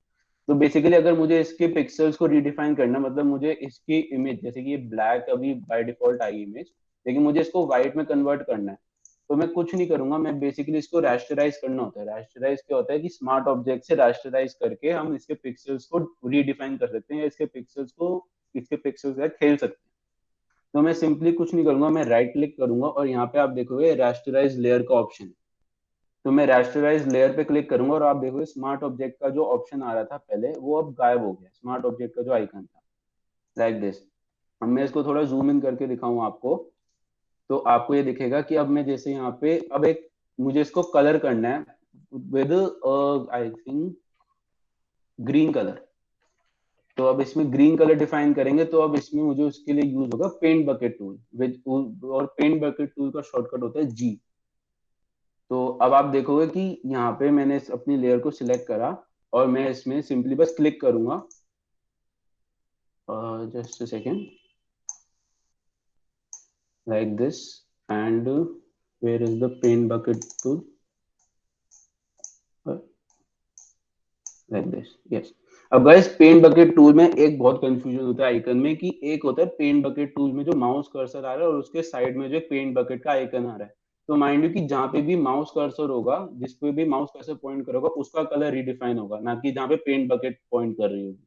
तो बेसिकली अगर मुझे इसके पिक्सल्स को रीडिफाइन करना, मतलब मुझे इसकी इमेज, जैसे कि ये ब्लैक अभी बाय डिफॉल्ट आई इमेज, लेकिन मुझे इसको व्हाइट में कन्वर्ट करना है, तो मैं कुछ नहीं करूंगा, मैं बेसिकली इसको रैस्टराइज करना होता है। रैस्टराइज क्या होता है कि स्मार्ट ऑब्जेक्ट से रैस्टराइज करके हम इसके पिक्सल्स को रीडिफाइन कर सकते हैं या इसके पिक्सल्स का खेल सकते हैं। तो मैं सिंपली कुछ नहीं करूंगा, मैं राइट क्लिक करूंगा और यहाँ पे आप देखोगे रैस्टराइज लेयर का ऑप्शन, तो मैं रैस्टराइज लेयर पे क्लिक करूंगा और आप देखोगे स्मार्ट ऑब्जेक्ट का जो ऑप्शन आ रहा था पहले वो अब गायब हो गया, स्मार्ट ऑब्जेक्ट का जो आइकन था, लाइक दिस। अब मैं इसको थोड़ा जूम इन करके दिखाऊं आपको, तो आपको ये दिखेगा कि अब मैं जैसे यहाँ पे अब एक मुझे इसको कलर करना है with I think green colour. तो अब इसमें ग्रीन कलर डिफाइन करेंगे, तो अब इसमें मुझे उसके लिए यूज होगा पेंट बकेट टूल विद, और पेंट बकेट टूल का शॉर्टकट होता है जी। तो अब आप देखोगे कि यहाँ पे मैंने अपनी लेयर को सिलेक्ट करा और मैं इसमें सिंपली बस क्लिक करूंगा, just a second, like this, and where is the paint bucket tool, uh, like this, yes। अब गाइस पेंट बकेट टूल में एक बहुत कंफ्यूजन होता है आइकन में, कि एक होता है पेंट बकेट टूल में जो माउस कर्सर आ रहा है और उसके साइड में जो पेंट बकेट का आइकन आ रहा है। तो माइंड यू कि जहाँ पे भी माउस कर्सर होगा, जिस पे भी माउस कर्सर पॉइंट करोगा उसका कलर रिडिफाइन होगा, ना कि जहाँ पे पेंट बकेट पॉइंट कर रही होगी।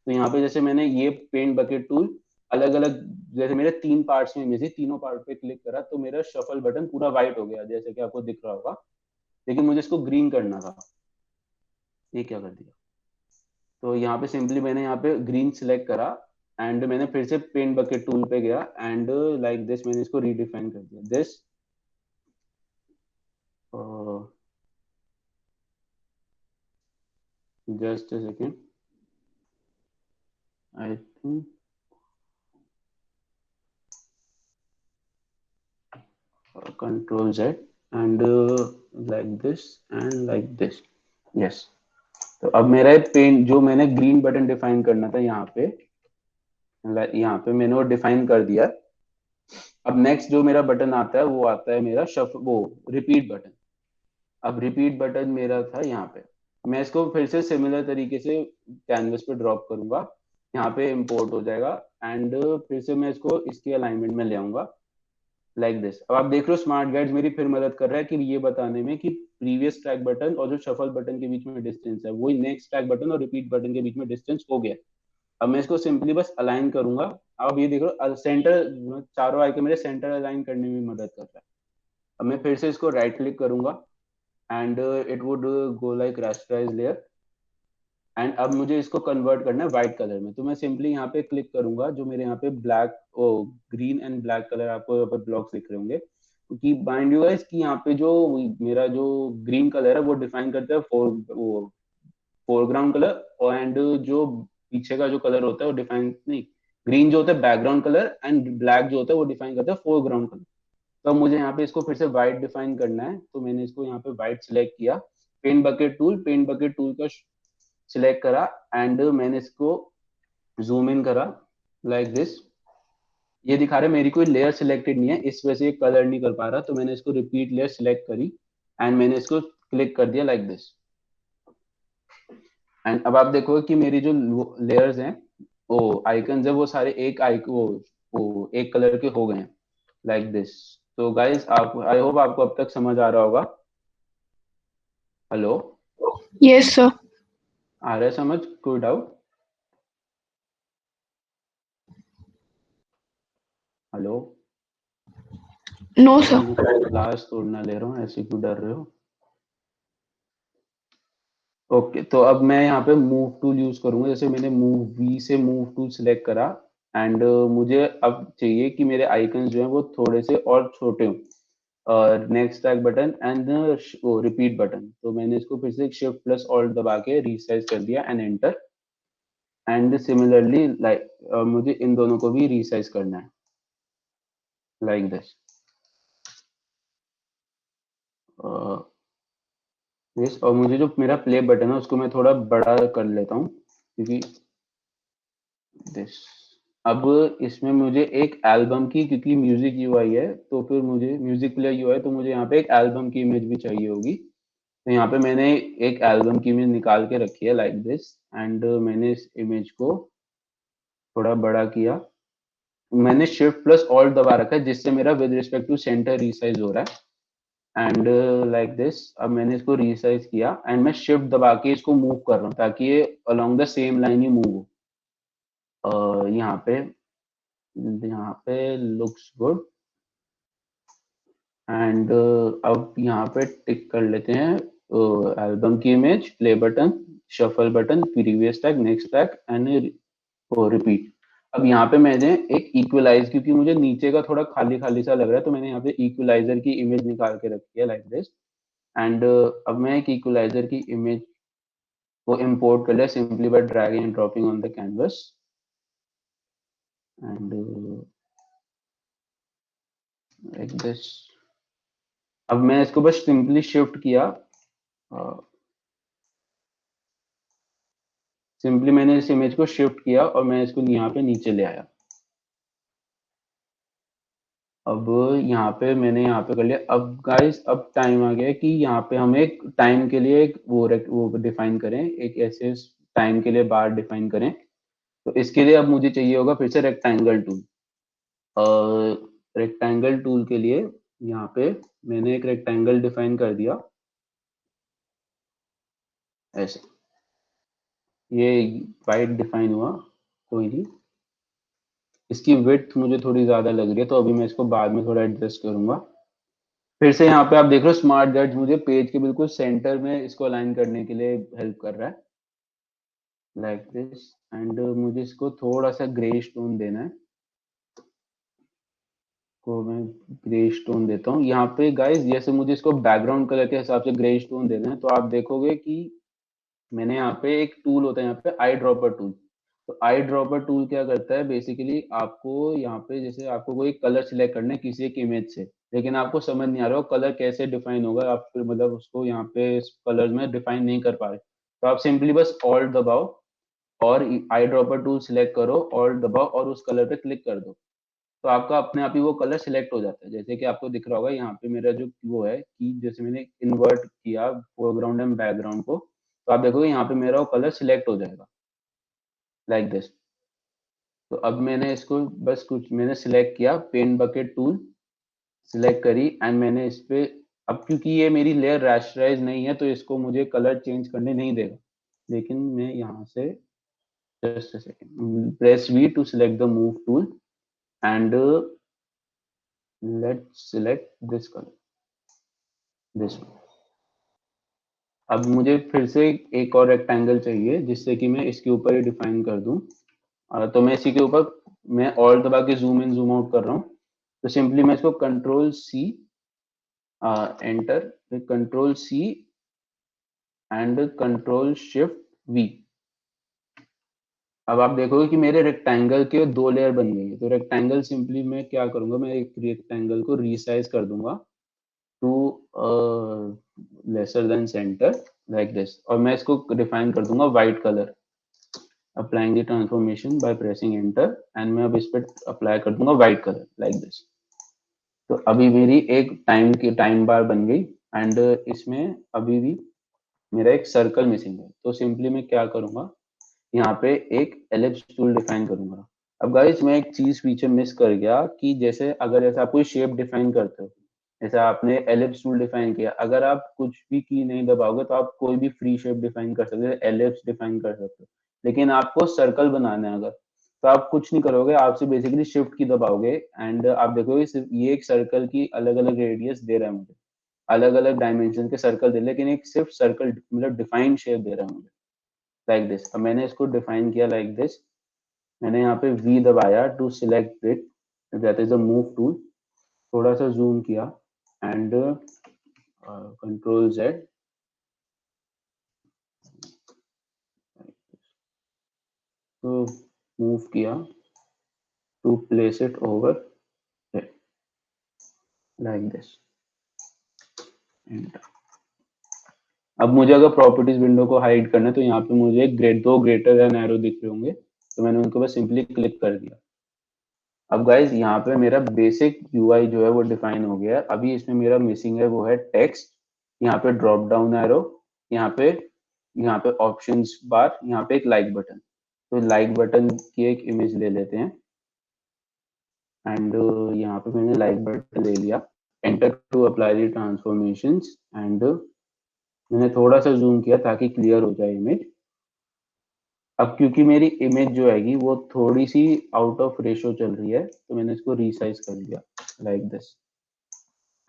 तो यहाँ पे जैसे मैंने ये पेंट बकेट टूल अलग अलग, जैसे मेरे तीन पार्ट्स में इमेज है, तीनों पार्ट पे क्लिक करा तो मेरा शफल बटन पूरा व्हाइट हो गया जैसे कि आपको दिख रहा होगा, लेकिन मुझे इसको ग्रीन करना था। ये क्या कर दिया, तो यहाँ पे सिंपली मैंने यहाँ पे ग्रीन सिलेक्ट करा एंड मैंने फिर से पेंट बकेट टूल पे गया एंड लाइक दिस मैंने इसको रीडिफाइन कर दिया, this just a second, I think control Z and like this and like this, yes. तो अब मेरा पेंट जो मैंने ग्रीन बटन डिफाइन करना था यहाँ पे मैंने वो डिफाइन कर दिया। अब नेक्स्ट जो मेरा बटन आता है वो आता है मेरा वो रिपीट बटन। अब रिपीट बटन मेरा था यहाँ पे, मैं इसको फिर से सिमिलर तरीके से कैनवस पे ड्रॉप करूंगा, यहाँ पे इंपोर्ट हो जाएगा एंड फिर से मैं इसको इसकी अलाइनमेंट में ले आऊंगा, लाइक दिस। अब आप देख रहे हो स्मार्ट गाइड्स मेरी फिर मदद कर रहा है कि ये बताने में कि प्रीवियस ट्रैक बटन और जो शफल बटन के बीच में डिस्टेंस है वही नेक्स्ट ट्रैक बटन और रिपीट बटन के बीच में डिस्टेंस हो गया। अब मैं इसको सिंपली बस अलाइन करूंगा। अब ये देख लो सेंटर, चारों आइकन मेरे सेंटर अलाइन करने में मदद कर रहा है। अब मैं फिर से इसको राइट क्लिक करूंगा and it would go like rasterise layer and अब मुझे इसको कन्वर्ट करना है व्हाइट कलर में। तो मैं सिंपली यहाँ पे क्लिक करूंगा, जो मेरे यहाँ पे black or green and black colour आपको यहाँ पर ब्लॉक्स दिख रहे होंगे, कि माइंड यू गाइस कि यहाँ पे जो मेरा जो ग्रीन कलर है वो डिफाइन करता है फोरग्राउंड कलर, एंड जो पीछे का जो कलर होता है वो डिफाइन नहीं, ग्रीन जो होता है बैकग्राउंड कलर एंड ब्लैक जो होता है वो डिफाइन करता है फोरग्राउंड कलर। तो अब मुझे यहाँ पे इसको फिर से व्हाइट डिफाइन करना है, तो मैंने इसको यहाँ पे व्हाइट सिलेक्ट किया, पेंट बकेट टूल का सिलेक्ट करा, एंड मैंने इसको जूम इन करा लाइक दिस। ये दिखा रहा है मेरी कोई लेयर सिलेक्टेड नहीं है, इस वजह से ये कलर नहीं कर पा रहा, तो मैंने इसको रिपीट लेयर सिलेक्ट करी एंड मैंने इसको क्लिक कर दिया लाइक दिस। एंड अब आप देखोगे कि मेरी जो लेयर्स हैं, वो आइकन्स है, वो सारे एक वो एक कलर के हो गए हैं लाइक दिस। तो गाइस आप, आई होप आपको अब तक समझ आ रहा होगा। Hello, Yes, sir. आ रहा है समझ? कोई doubt? Hello, No, sir. Class तोड़ना ले रहा हूँ, ऐसे क्यों डर रहे हो? ओके, तो अब मैं यहाँ पे मूव टूल यूज करूंगा। जैसे मैंने मूव वी से मूव टूल सिलेक्ट करा, एंड मुझे अब चाहिए कि मेरे आइकन्स जो हैं वो थोड़े से और छोटे हों, और नेक्स्ट ट्रैक बटन एंड वो रिपीट बटन, तो मैंने इसको फिर से शिफ्ट प्लस ऑल्ट दबा के रीसाइज कर दिया and enter. And similarly like मुझे इन दोनों को भी रीसाइज करना है लाइक दिस। यस, और मुझे जो मेरा प्ले बटन है उसको मैं थोड़ा बड़ा कर लेता हूँ, क्योंकि दिस। अब इसमें मुझे एक एल्बम की, क्योंकि म्यूजिक यूआई है तो फिर मुझे म्यूजिक प्लेयर यूआई, तो मुझे यहाँ पे एक एल्बम की इमेज भी चाहिए होगी। तो यहाँ पे मैंने एक एल्बम की इमेज निकाल के रखी है लाइक दिस, एंड मैंने इस इमेज को थोड़ा बड़ा किया। मैंने शिफ्ट प्लस ऑल्ट दबा रखा है, जिससे मेरा with respect to centre resize हो रहा है, एंड लाइक दिस। अब मैंने इसको रीसाइज किया एंड मैं शिफ्ट दबा के इसको मूव कर रहा हूँ, ताकि ये along the same line he move हो। यहाँ पे लुक्स गुड, एंड अब यहाँ पे टिक कर लेते हैं एल्बम की image, play button, shuffle button, previous tag, next tag and repeat. अब यहाँ पे मैंने एक इक्वलाइज, क्योंकि मुझे नीचे का थोड़ा खाली खाली सा लग रहा है, तो मैंने यहाँ पे इक्वलाइजर की इमेज निकाल के रखी है लाइक दिस। एंड अब मैं एक इक्वलाइजर की इमेज को इंपोर्ट कर लिया simply by dragging and dropping on the canvas, and like this. अब मैं इसको बस सिंपली शिफ्ट किया, सिंपली मैंने इस इमेज को शिफ्ट किया और मैं इसको यहाँ पे नीचे ले आया। अब यहाँ पे मैंने यहाँ पे कर लिया। अब गाइस अब टाइम आ गया है कि यहाँ पे हम एक टाइम के लिए एक वो डिफाइन करें, एक ऐसे टाइम के लिए बार डिफाइन करें। तो इसके लिए अब मुझे चाहिए होगा फिर से रेक्टेंगल टूल। रेक्टेंगल टूल के लिए यहाँ पे मैंने एक रेक्टेंगल डिफाइन कर दिया ऐसे, ये वाइट डिफाइन हुआ, कोई नहीं। इसकी विड्थ मुझे थोड़ी ज्यादा लग रही है, तो अभी मैं इसको बाद में थोड़ा एडजस्ट करूंगा। फिर से यहाँ पे आप देख रहे हो स्मार्ट जज मुझे पेज के बिल्कुल सेंटर में इसको अलाइन करने के लिए हेल्प कर रहा है लाइक दिस। एंड मुझे इसको थोड़ा सा ग्रे स्टोन देना है, को मैं ग्रे स्टोन देता हूँ यहाँ पे गाइस। जैसे मुझे इसको बैकग्राउंड कलर के हिसाब से ग्रे स्टोन देना है, तो आप देखोगे कि मैंने यहाँ पे एक टूल होता है यहाँ पे आई ड्रॉपर टूल। तो आई ड्रॉपर टूल क्या करता है बेसिकली, आपको यहाँ पे जैसे आपको कोई कलर सिलेक्ट करना है किसी एक इमेज से, लेकिन आपको समझ नहीं आ रहा हो कलर कैसे डिफाइन होगा, आप फिर मतलब उसको यहाँ पे कलर में डिफाइन नहीं कर पा रहे, तो आप सिंपली बस ऑल्ट दबाओ और आई ड्रॉपर टूल सिलेक्ट करो, ऑल्ट दबाओ और उस कलर पे क्लिक कर दो, तो आपका अपने आप ही वो कलर सिलेक्ट हो जाता है। जैसे कि आपको दिख रहा होगा यहाँ पे मेरा जो वो है कि जैसे मैंने इन्वर्ट किया फोरग्राउंड एंड बैकग्राउंड को, तो आप देखोगे यहाँ पे मेरा वो कलर सिलेक्ट हो जाएगा लाइक दिस। तो अब मैंने इसको बस कुछ मैंने सिलेक्ट किया, पेंट बकेट टूल सिलेक्ट करी, एंड मैंने इस पे, अब क्योंकि ये मेरी लेयर रैशराइज नहीं है तो इसको मुझे कलर चेंज करने नहीं देगा, लेकिन मैं यहाँ से just a second press V to select the move tool and let's select this colour, this one. अब मुझे फिर से एक और रेक्टेंगल चाहिए जिससे कि मैं इसके ऊपर ही डिफाइन कर दूं। तो मैं इसी के ऊपर मैं ऑल्ट दबा के जूम इन जूम आउट कर रहा हूँ। तो सिंपली मैं इसको control C enter, control C and control shift V. अब आप देखोगे कि मेरे रेक्टेंगल के 2 लेयर बन गई है। तो रेक्टेंगल सिंपली मैं क्या करूंगा, मैं एक रेक्टेंगल को रीसाइज कर दूंगा to lesser than centre like this, और मैं इसको डिफाइन कर दूंगा white colour, applying the transformation by pressing enter, and मैं अब इस पर अप्लाई कर दूंगा व्हाइट कलर लाइक दिस। तो अभी मेरी एक टाइम बार बन गई, एंड इसमें अभी भी मेरा एक सर्कल मिसिंग है। तो सिंपली मैं क्या करूंगा, यहाँ पे एक एलिप्स टूल डिफाइन करूंगा। अब गाइस मैं एक चीज पीछे मिस कर गया कि जैसे अगर ऐसा आप कोई शेप डिफाइन करते हो, जैसे आपने एलिप्स टूल डिफाइन किया, अगर आप कुछ भी की नहीं दबाओगे तो आप कोई भी फ्री शेप डिफाइन कर सकते हो, एलिप्स डिफाइन कर सकते हो। लेकिन आपको सर्कल बनाना है अगर, तो आप कुछ नहीं करोगे, आप सिर्फ बेसिकली शिफ्ट की दबाओगे, एंड आप देखोगे सिर्फ ये एक सर्कल की अलग अलग रेडियस दे रहा है मुझे, अलग अलग डायमेंशन के सर्कल दे, लेकिन एक सिर्फ सर्कल मतलब डिफाइंड शेप दे रहा है मुझे लाइक दिस। अब मैंने इसको डिफाइन किया लाइक दिस, मैंने यहाँ पे V दबाया to select it, that is the move tool, थोड़ा सा जूम किया एंड कंट्रोल Z, तो मूव किया to place it over like this. अब मुझे अगर प्रॉपर्टीज विंडो को हाइड करना है तो यहाँ पे मुझे दो ग्रेटर देन एरो दिख रहे होंगे, तो मैंने उनको बस सिंपली क्लिक कर दिया। अब गाइज यहाँ पे मेरा बेसिक यूआई जो है वो डिफाइन हो गया है। अभी इसमें मेरा मिसिंग है वो है टेक्स्ट, यहाँ पे ड्रॉप डाउन एरो, यहाँ पे ऑप्शंस बार, यहाँ पे एक लाइक बटन। तो लाइक बटन की एक इमेज ले लेते हैं, एंड यहाँ पे मैंने लाइक बटन ले लिया, enter to apply the transformations, and मैंने थोड़ा सा जूम किया ताकि क्लियर हो जाए इमेज। अब क्योंकि मेरी इमेज जो आएगी वो थोड़ी सी आउट ऑफ रेशो चल रही है, तो मैंने इसको रीसाइज कर दिया लाइक दिस,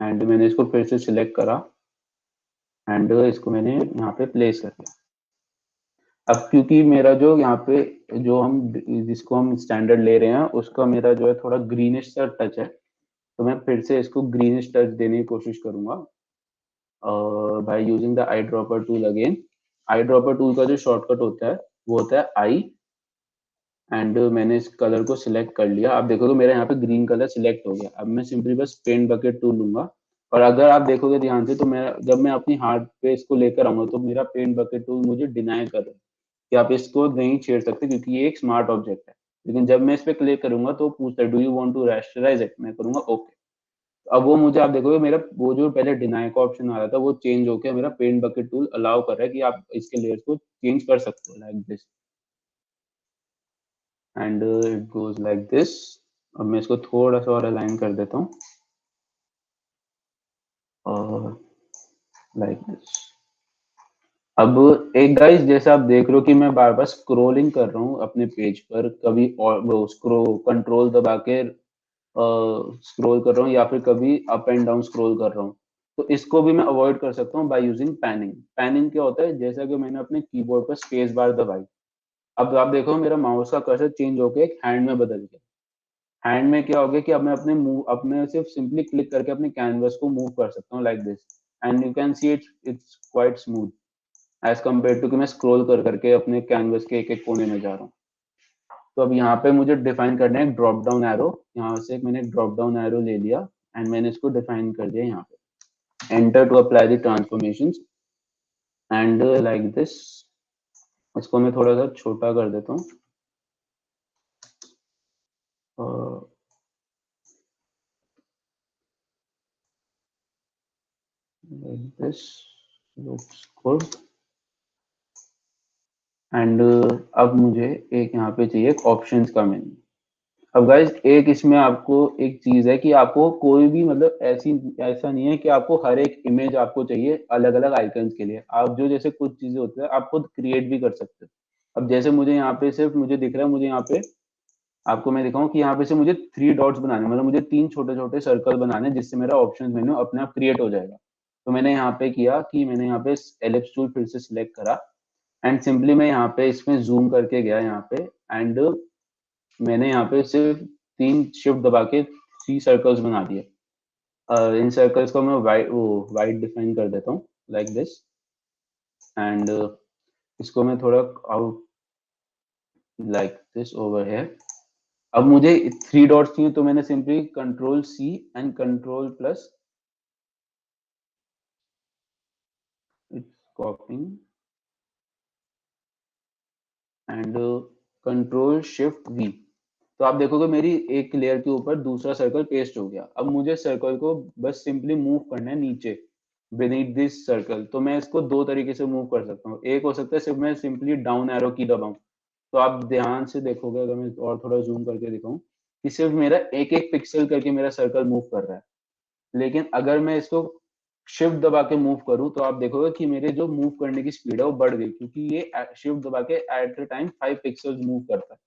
एंड मैंने इसको फिर से सिलेक्ट करा, एंड इसको मैंने यहाँ पे प्लेस कर दिया। अब क्योंकि मेरा जो यहाँ पे जो हम जिसको हम स्टैंडर्ड ले रहे हैं उसका मेरा जो है थोड़ा ग्रीनिश सा टच है, तो मैं फिर से इसको ग्रीनिश टच देने की कोशिश करूंगा by using the eye dropper tool again. Eye dropper tool का जो शॉर्टकट होता है वो होता है आई, एंड मैंने इस कलर को सिलेक्ट कर लिया। आप देखोगे मेरा यहाँ पे ग्रीन कलर सिलेक्ट हो गया। अब मैं सिंपली बस पेंट बकेट टूल लूंगा, और अगर आप देखोगे ध्यान से तो मैं जब मैं अपनी हाथ पे इसको लेकर आऊंगा तो मेरा पेंट बकेट टूल मुझे डिनाई कर रहा है कि आप इसको नहीं छेड़ सकते क्योंकि ये एक स्मार्ट ऑब्जेक्ट है। लेकिन जब मैं इस पे क्लिक करूंगा तो पूछता है do you want to rasterize it, मैं करूंगा ओके। अब वो मुझे आप देखोगे मेरा वो जो पहले डिनाई का ऑप्शन आ रहा था वो चेंज होकर मेरा पेंट बकेट टूल अलाउ कर रहा है कि आप इसके लेयर्स को चेंज कर सकते हो like this, and it goes like this. अब मैं इसको थोड़ा सा और अलाइन कर देता हूँ और लाइक दिस। अब एक गाइस जैसे आप देख रहे हो कि मैं बार बार स्क्रोलिंग कर रहा हूँ अपने पेज पर, कभी और वो कंट्रोल दबा के स्क्रॉल कर रहा हूँ या फिर कभी अप एंड डाउन स्क्रॉल कर रहा हूँ। तो इसको भी मैं अवॉइड कर सकता हूँ बाय यूजिंग पैनिंग। पैनिंग क्या होता है, जैसा कि मैंने अपने कीबोर्ड पर स्पेस बार दबाई, अब आप देखो मेरा माउस का कर्सर चेंज होकर एक हैंड में बदल गया। हैंड में क्या हो गया कि अब मैं अपने सिर्फ सिंपली क्लिक करके अपने कैनवस को मूव कर सकता हूँ like this, and you can see it's quite smooth as compare to कि मैं स्क्रॉल कर करके अपने कैनवस के एक एक कोने में जा रहा हूँ। तो अब यहाँ पे मुझे डिफाइन करना है ड्रॉप डाउन एरो, यहाँ से मैंने ड्रॉप डाउन एरो ले लिया एंड मैंने इसको डिफाइन कर दिया यहाँ पे, enter to apply the transformations and like this. इसको मैं थोड़ा सा छोटा कर देता हूँ, like this looks good, and अब मुझे एक यहाँ पे चाहिए ऑप्शंस का मेन्यू। अब गाइज एक इसमें आपको एक चीज है कि आपको कोई भी मतलब ऐसा नहीं है कि आपको हर एक इमेज आपको चाहिए अलग अलग आइकन्स के लिए। आप जो जैसे कुछ चीजें होती है आप खुद क्रिएट भी कर सकते हो। अब जैसे मुझे यहाँ पे सिर्फ मुझे दिख रहा है, मुझे यहाँ पे आपको मैं दिखाऊं कि यहाँ पे से मुझे 3 डॉट्स बनाने, मतलब मुझे 3 छोटे छोटे सर्कल बनाने जिससे मेरा ऑप्शन मेन्यू अपने आप क्रिएट हो जाएगा। तो मैंने यहाँ पे किया कि मैंने यहाँ पे एलिप्स टूल फिर से सिलेक्ट करा एंड सिंपली मैं यहाँ पे इसमें जूम करके गया यहाँ पे, एंड मैंने यहाँ पे सिर्फ 3 शिफ्ट दबा के 3 सर्कल्स बना दिए। इन सर्कल्स को मैं वाइट डिफाइन कर देता हूँ लाइक दिस, एंड इसको मैं थोड़ा out like this over here. अब मुझे 3 डॉट्स चाहिए, तो मैंने simply control C and control plus, it's copying and control shift V. तो आप देखोगे मेरी एक लेयर के ऊपर दूसरा सर्कल पेस्ट हो गया। अब मुझे सर्कल को बस सिंपली मूव करना है नीचे beneath दिस सर्कल। तो मैं इसको दो तरीके से मूव कर सकता हूँ। एक हो सकता है सिर्फ मैं सिंपली डाउन एरो की दबाऊं, तो आप ध्यान से देखोगे, अगर मैं और थोड़ा जूम करके दिखाऊं, कि सिर्फ मेरा एक एक पिक्सल करके मेरा सर्कल मूव कर रहा है। लेकिन अगर मैं इसको शिफ्ट दबा के मूव करूं, तो आप देखोगे कि मेरे जो मूव करने की स्पीड है वो बढ़ गई, क्योंकि ये शिफ्ट दबा के at the time 5 pixels move करता है।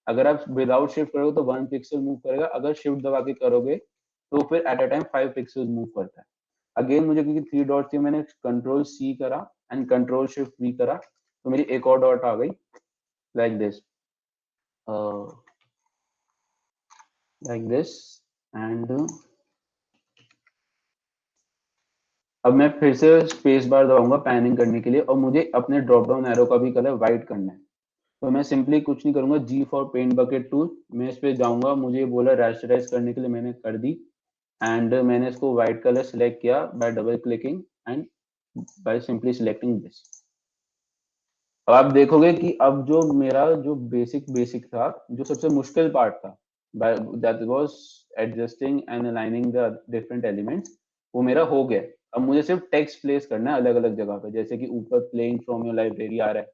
अगर आप विदाउट शिफ्ट करोगे तो 1 पिक्सल मूव करेगा, अगर शिफ्ट दबा के करोगे तो फिर at a time 5 pixel move करता है। अगेन मुझे क्योंकि 3 डॉट थी, मैंने कंट्रोल सी करा एंड कंट्रोल शिफ्ट वी करा, तो मेरी एक और डॉट आ गई लाइक दिस एंड अब मैं फिर से स्पेस बार दबाऊंगा पैनिंग करने के लिए, और मुझे अपने ड्रॉप डाउन एरो का भी कलर व्हाइट करना है। तो मैं सिंपली कुछ नहीं करूंगा, जी फॉर पेंट बकेट टूल, मैं इस पे जाऊंगा, मुझे ये बोला रैस्टराइज करने के लिए, मैंने कर दी, एंड मैंने इसको व्हाइट कलर सिलेक्ट किया bye double clicking and by simply selecting this. अब आप देखोगे कि अब जो मेरा जो बेसिक था, जो सबसे मुश्किल पार्ट था, that was adjusting and aligning the different elements, वो मेरा हो गया। अब मुझे सिर्फ टेक्स्ट प्लेस करना है अलग अलग जगह पे, जैसे कि ऊपर प्लेइंग फ्रॉम योर लाइब्रेरी आ रहा है,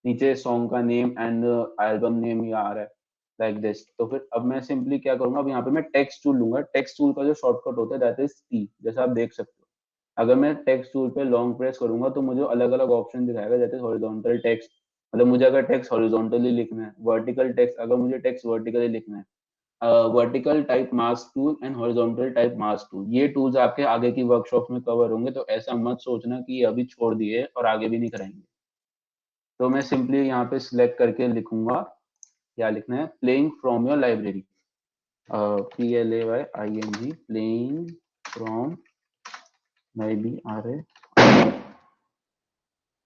नीचे सॉन्ग का नेम एंड एल्बम नेम ये आ रहा है लाइक दिस। तो फिर अब मैं सिंपली क्या करूंगा, अब यहाँ पे मैं टेक्स्ट टूल लूंगा। टेक्स्ट टूल का जो शॉर्टकट होता है दैट इज टी, जैसा आप देख सकते हो। अगर मैं टेक्स्ट टूल पे लॉन्ग प्रेस करूंगा तो मुझे अलग अलग ऑप्शन दिखाएगा, जैसे हॉरिजॉन्टल टेक्स्ट, मतलब मुझे अगर टेक्स्ट हॉरिजॉन्टली लिखना है, वर्टिकल टेक्स्ट अगर मुझे टेक्स्ट वर्टिकली लिखना है, vertical type mask tool and horizontal type mask tool, ये टूल्स आपके आगे की वर्कशॉप में कवर होंगे, तो ऐसा मत सोचना कि ये अभी छोड़ दिए और आगे भी नहीं कराएंगे। तो मैं सिंपली यहाँ पे सिलेक्ट करके लिखूंगा, क्या लिखना है, playing from your library, PLAYING, playing from library.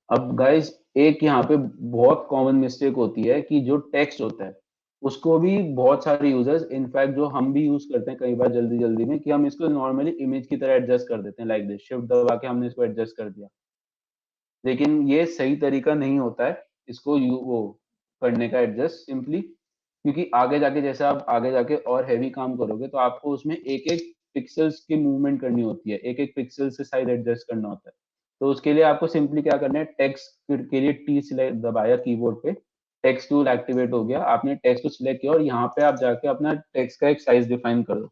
अब गाइस एक यहाँ पे बहुत कॉमन मिस्टेक होती है कि जो टेक्स्ट होता है उसको भी बहुत सारे यूजर्स, इनफैक्ट जो हम भी यूज करते हैं कई बार जल्दी जल्दी में, कि हम इसको नॉर्मली इमेज की तरह एडजस्ट कर देते हैं लाइक दिस, शिफ्ट दबा के हमने इसको एडजस्ट कर दिया। लेकिन ये सही तरीका नहीं होता है इसको वो करने का एडजस्ट, सिंपली क्योंकि आगे जाके जैसे आप आगे जाके और हैवी काम करोगे तो आपको उसमें एक एक पिक्सल्स की मूवमेंट करनी होती है, एक एक पिक्सल से साइज एडजस्ट करना होता है। तो उसके लिए आपको सिंपली क्या करना है, टेक्स्ट के लिए टी सिलेक्ट दबाया कीबोर्ड पे, टेक्स्ट टूल एक्टिवेट हो गया, आपने टेक्स्ट को सिलेक्ट किया और यहाँ पे आप जाके अपना टेक्स्ट का एक साइज डिफाइन कर दो,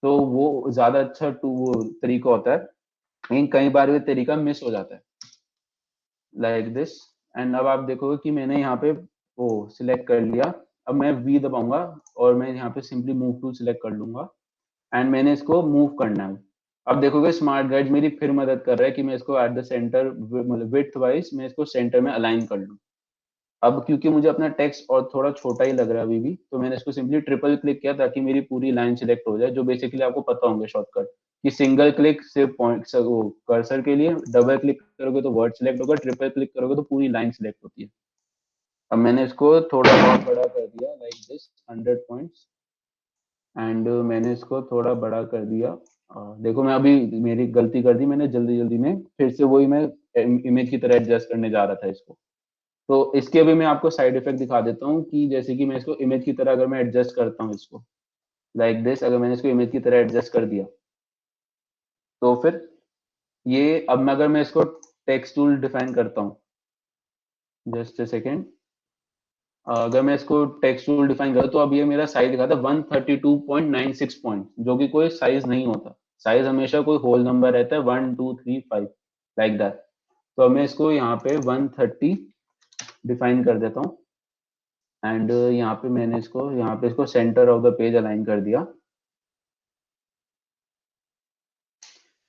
तो वो ज्यादा अच्छा वो तरीका होता है। लेकिन कई बार ये तरीका मिस हो जाता है लाइक दिस। एंड अब आप देखोगे कि मैंने यहाँ पे वो सिलेक्ट कर लिया। अब मैं वी दबाऊंगा और मैं यहाँ पे सिंपली मूव टूल सिलेक्ट कर लूंगा एंड मैंने इसको मूव करना है। अब देखोगे स्मार्ट गाइड मेरी फिर मदद कर रहा है कि मैं इसको एट द सेंटर, मतलब विड्थ वाइज मैं इसको सेंटर में अलाइन कर लूँ। अब क्योंकि मुझे अपना टेक्स्ट और थोड़ा छोटा ही लग रहा है अभी भी, तो मैंने इसको सिंपली ट्रिपल क्लिक किया ताकि मेरी पूरी लाइन सिलेक्ट हो जाए, जो बेसिकली आपको पता होंगे शॉर्टकट, कि सिंगल क्लिक सिर्फ पॉइंट वो कर्सर के लिए, डबल क्लिक करोगे तो वर्ड सिलेक्ट होगा, ट्रिपल क्लिक करोगे तो पूरी लाइन सिलेक्ट होती है। अब मैंने इसको थोड़ा बहुत बड़ा कर दिया लाइक दिस 100 पॉइंट्स, एंड मैंने इसको थोड़ा बड़ा कर दिया। देखो मैं अभी मेरी गलती कर दी, मैंने जल्दी जल्दी में फिर से वही मैं इमेज की तरह एडजस्ट करने जा रहा था इसको। तो इसके भी मैं आपको साइड इफेक्ट दिखा देता हूँ, कि जैसे कि मैं इसको इमेज की तरह अगर मैं एडजस्ट करता हूँ इसको लाइक दिस, अगर मैंने इसको इमेज की तरह एडजस्ट कर दिया तो फिर ये, अब मैं अगर मैं इसको टेक्स्ट टूल डिफाइन करता हूँ, जस्ट अ सेकेंड, अगर मैं इसको टेक्स्ट टूल डिफाइन करूँ तो अब ये मेरा साइज दिखाता है 132.96 पॉइंट, जो कि कोई साइज नहीं होता। साइज हमेशा कोई होल नंबर रहता है 1 2 3 5 लाइक दैट। तो अब मैं इसको यहाँ पे 130 डिफाइन कर देता हूँ एंड यहाँ पे मैंने इसको यहाँ पे इसको centre of the page align कर दिया।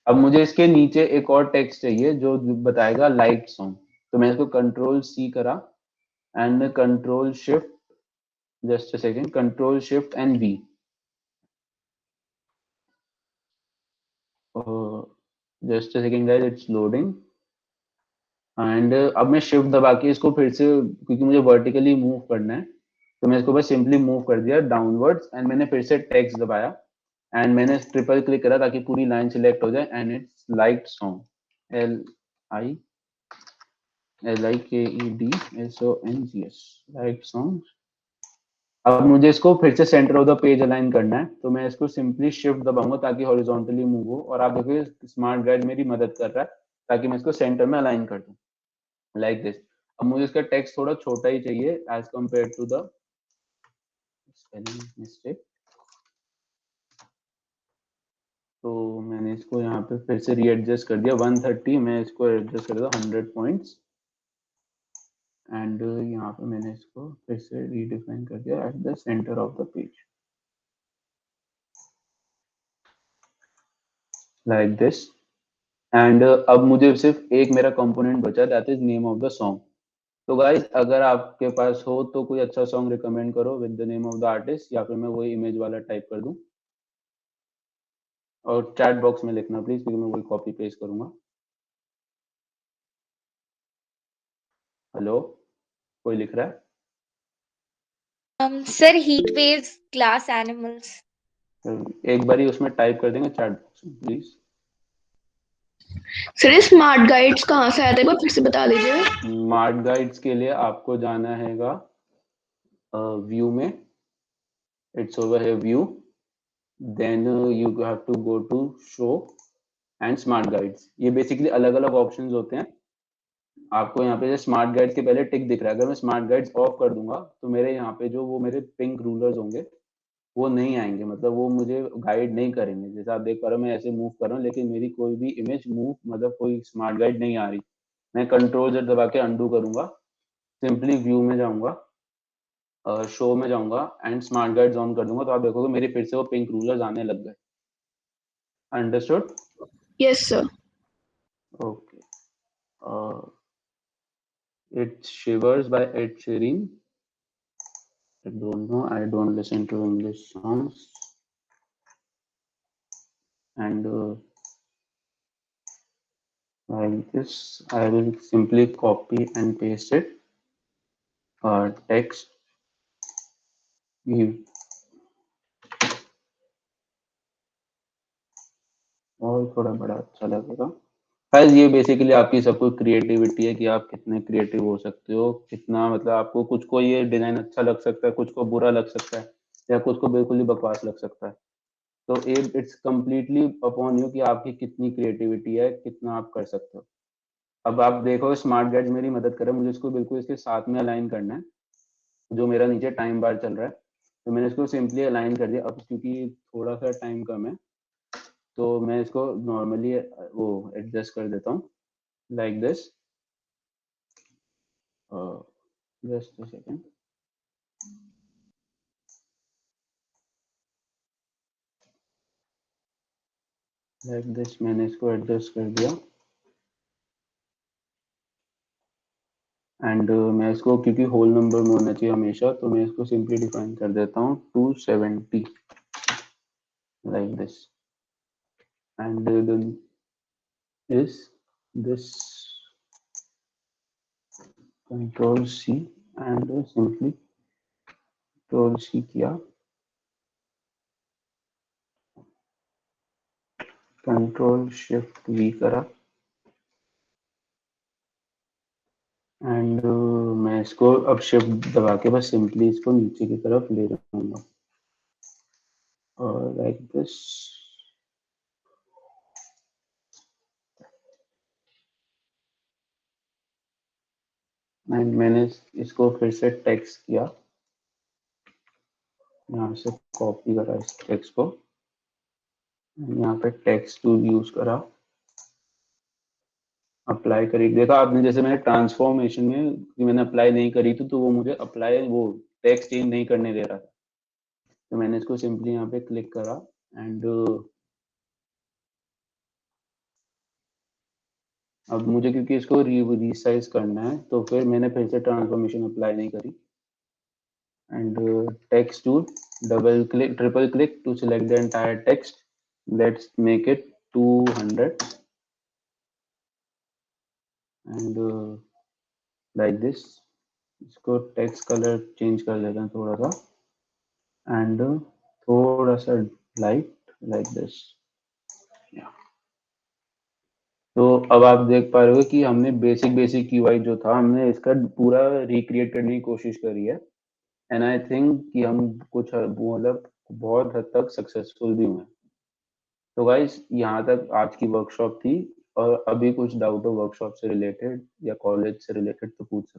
अब मुझे इसके नीचे एक और टेक्स्ट चाहिए जो बताएगा लाइक सॉन्ग, तो मैं इसको कंट्रोल सी करा and control shift, just a second, control shift and V. Just a second guys, it's loading. And अब मैं शिफ्ट दबा के इसको फिर से, क्योंकि मुझे वर्टिकली मूव करना है, तो मैं इसको बस सिंपली मूव कर दिया डाउनवर्ड्स, एंड मैंने फिर से टेक्स्ट दबाया एंड मैंने ट्रिपल क्लिक करा ताकि पूरी लाइन सिलेक्ट हो जाए, and it's like song, LIKEDSONGS, like song. अब मुझे इसको फिर से centre of the page align करना है, तो मैं इसको सिंपली शिफ्ट दबाऊंगा ताकि हॉरिजॉन्टली मूव हो, और आप देखिए स्मार्ट गाइड मेरी मदद कर रहा है ताकि मैं इसको सेंटर में अलाइन कर दूं, लाइक दिस। अब मुझे इसका टेक्स्ट थोड़ा छोटा ही चाहिए as compare to the spelling mistake, तो मैंने इसको यहाँ पे फिर से रीएडजस्ट कर दिया 130, मैं इसको एडजस्ट कर दिया 100 पॉइंट्स, एंड यहाँ पे मैंने इसको फिर से रीडिफाइन कर दिया at the centre of the page, like this. And अब मुझे सिर्फ एक मेरा कंपोनेंट बचा, that is name of the song. तो गाइस अगर आपके पास हो तो कोई अच्छा सॉन्ग रिकमेंड करो with the name of the artist, या फिर मैं वही इमेज वाला टाइप कर दूं, और चैट बॉक्स में लिखना प्लीज, क्योंकि मैं वही कॉपी पेस्ट करूंगा। हेलो, कोई लिख रहा है? Sir heat waves glass animals. एक बारी उसमें टाइप कर देंगे चैट बॉक्स में प्लीज। सर ये स्मार्ट गाइड्स कहाँ से आया था, एक बार फिर से बता दीजिए। स्मार्ट गाइड्स के लिए आपको जाना हैगा व्यू में, इट्स ओवर है view, then you have to go to show and smart guides. ये बेसिकली अलग अलग ऑप्शंस होते हैं। आपको यहाँ पे स्मार्ट गाइड्स के पहले टिक दिख रहा है, अगर मैं स्मार्ट गाइड्स ऑफ कर दूंगा तो मेरे यहाँ पे जो वो मेरे पिंक रूलर्स होंगे वो नहीं आएंगे, मतलब वो मुझे गाइड नहीं करेंगे। जैसे आप देख पा रहे हो मैं ऐसे मूव कर रहा हूँ, लेकिन मेरी कोई भी इमेज मूव, मतलब कोई स्मार्ट गाइड नहीं आ रही। मैं कंट्रोल Z दबा के अंडू करूंगा, सिंपली व्यू में जाऊंगा, शो में जाऊंगा एंड स्मार्ट गाइड्स ऑन कर दूंगा, तो आप देखोगे मेरे फिर से वो पिंक रूलर्स आने लग गए। Understood? Yes sir. Okay. It Shivers by Ed Sheeran. I don't know. I don't listen to English songs. And like this, I will simply copy and paste it. Text. और थोड़ा बड़ा अच्छा लगेगा। Guys ये basically आपकी सब कुछ creativity है कि आप कितने क्रिएटिव हो सकते हो, कितना मतलब आपको कुछ को ये डिजाइन अच्छा लग सकता है, कुछ को बुरा लग सकता है, या कुछ को बिल्कुल ही बकवास लग सकता है। तो इट्स कम्प्लीटली अपॉन यू कि आपकी कितनी क्रिएटिविटी है, कितना आप कर सकते हो। अब आप देखो स्मार्ट गाइड्स मेरी मदद कर रहे हैं, मुझे इसको बिल्कुल इसके साथ में अलाइन करना है, जो मेरा नीचे टाइम बार चल रहा है, तो मैंने इसको सिंपली अलाइन कर दिया। अब क्योंकि थोड़ा सा टाइम कम है तो मैं इसको नॉर्मली वो एडजस्ट कर देता हूँ like this. Just a second. Like this मैंने इसको एडजस्ट कर दिया, एंड मैं इसको, क्योंकि होल नंबर में होना चाहिए हमेशा, तो मैं इसको सिंपली डिफाइन कर देता हूँ 270 like this, and then is this control C and simply control C किया, कंट्रोल शिफ्ट V करा, एंड मैं इसको अब शिफ्ट दबा के बस सिंपली इसको नीचे की तरफ ले जाऊंगा, और लाइक दिस। एंड मैंने इसको फिर से टेक्स्ट किया, यहाँ से कॉपी करा इस टेक्स्ट को, यहाँ पे टेक्स्ट टूल यूज करा, अप्लाई करी। देखा आपने, जैसे मैंने ट्रांसफॉर्मेशन में मैंने अप्लाई नहीं करी थी, तो वो मुझे अप्लाई वो टेक्स्ट चेंज नहीं करने दे रहा था, तो मैंने इसको सिंपली यहाँ पे क्लिक करा, एंड अब मुझे क्योंकि इसको रीसाइज करना है, तो फिर मैंने फिर से ट्रांसफॉर्मेशन अप्लाई नहीं करी, and text tool, double click, triple click to select the entire text, let's make it 200 and like this. इसको टेक्स्ट कलर चेंज कर देते हैं थोड़ा सा एंड थोड़ा सा लाइट लाइक दिस। तो अब आप देख पा रहे हो कि हमने बेसिक यूआई जो था हमने इसका पूरा रिक्रिएट करने की कोशिश करी है एंड आई थिंक कि हम कुछ मतलब बहुत हद तक सक्सेसफुल भी हुए। तो गाइस यहाँ तक आज की वर्कशॉप थी और अभी कुछ डाउट हो वर्कशॉप से रिलेटेड या कॉलेज से रिलेटेड तो पूछ सकते हैं।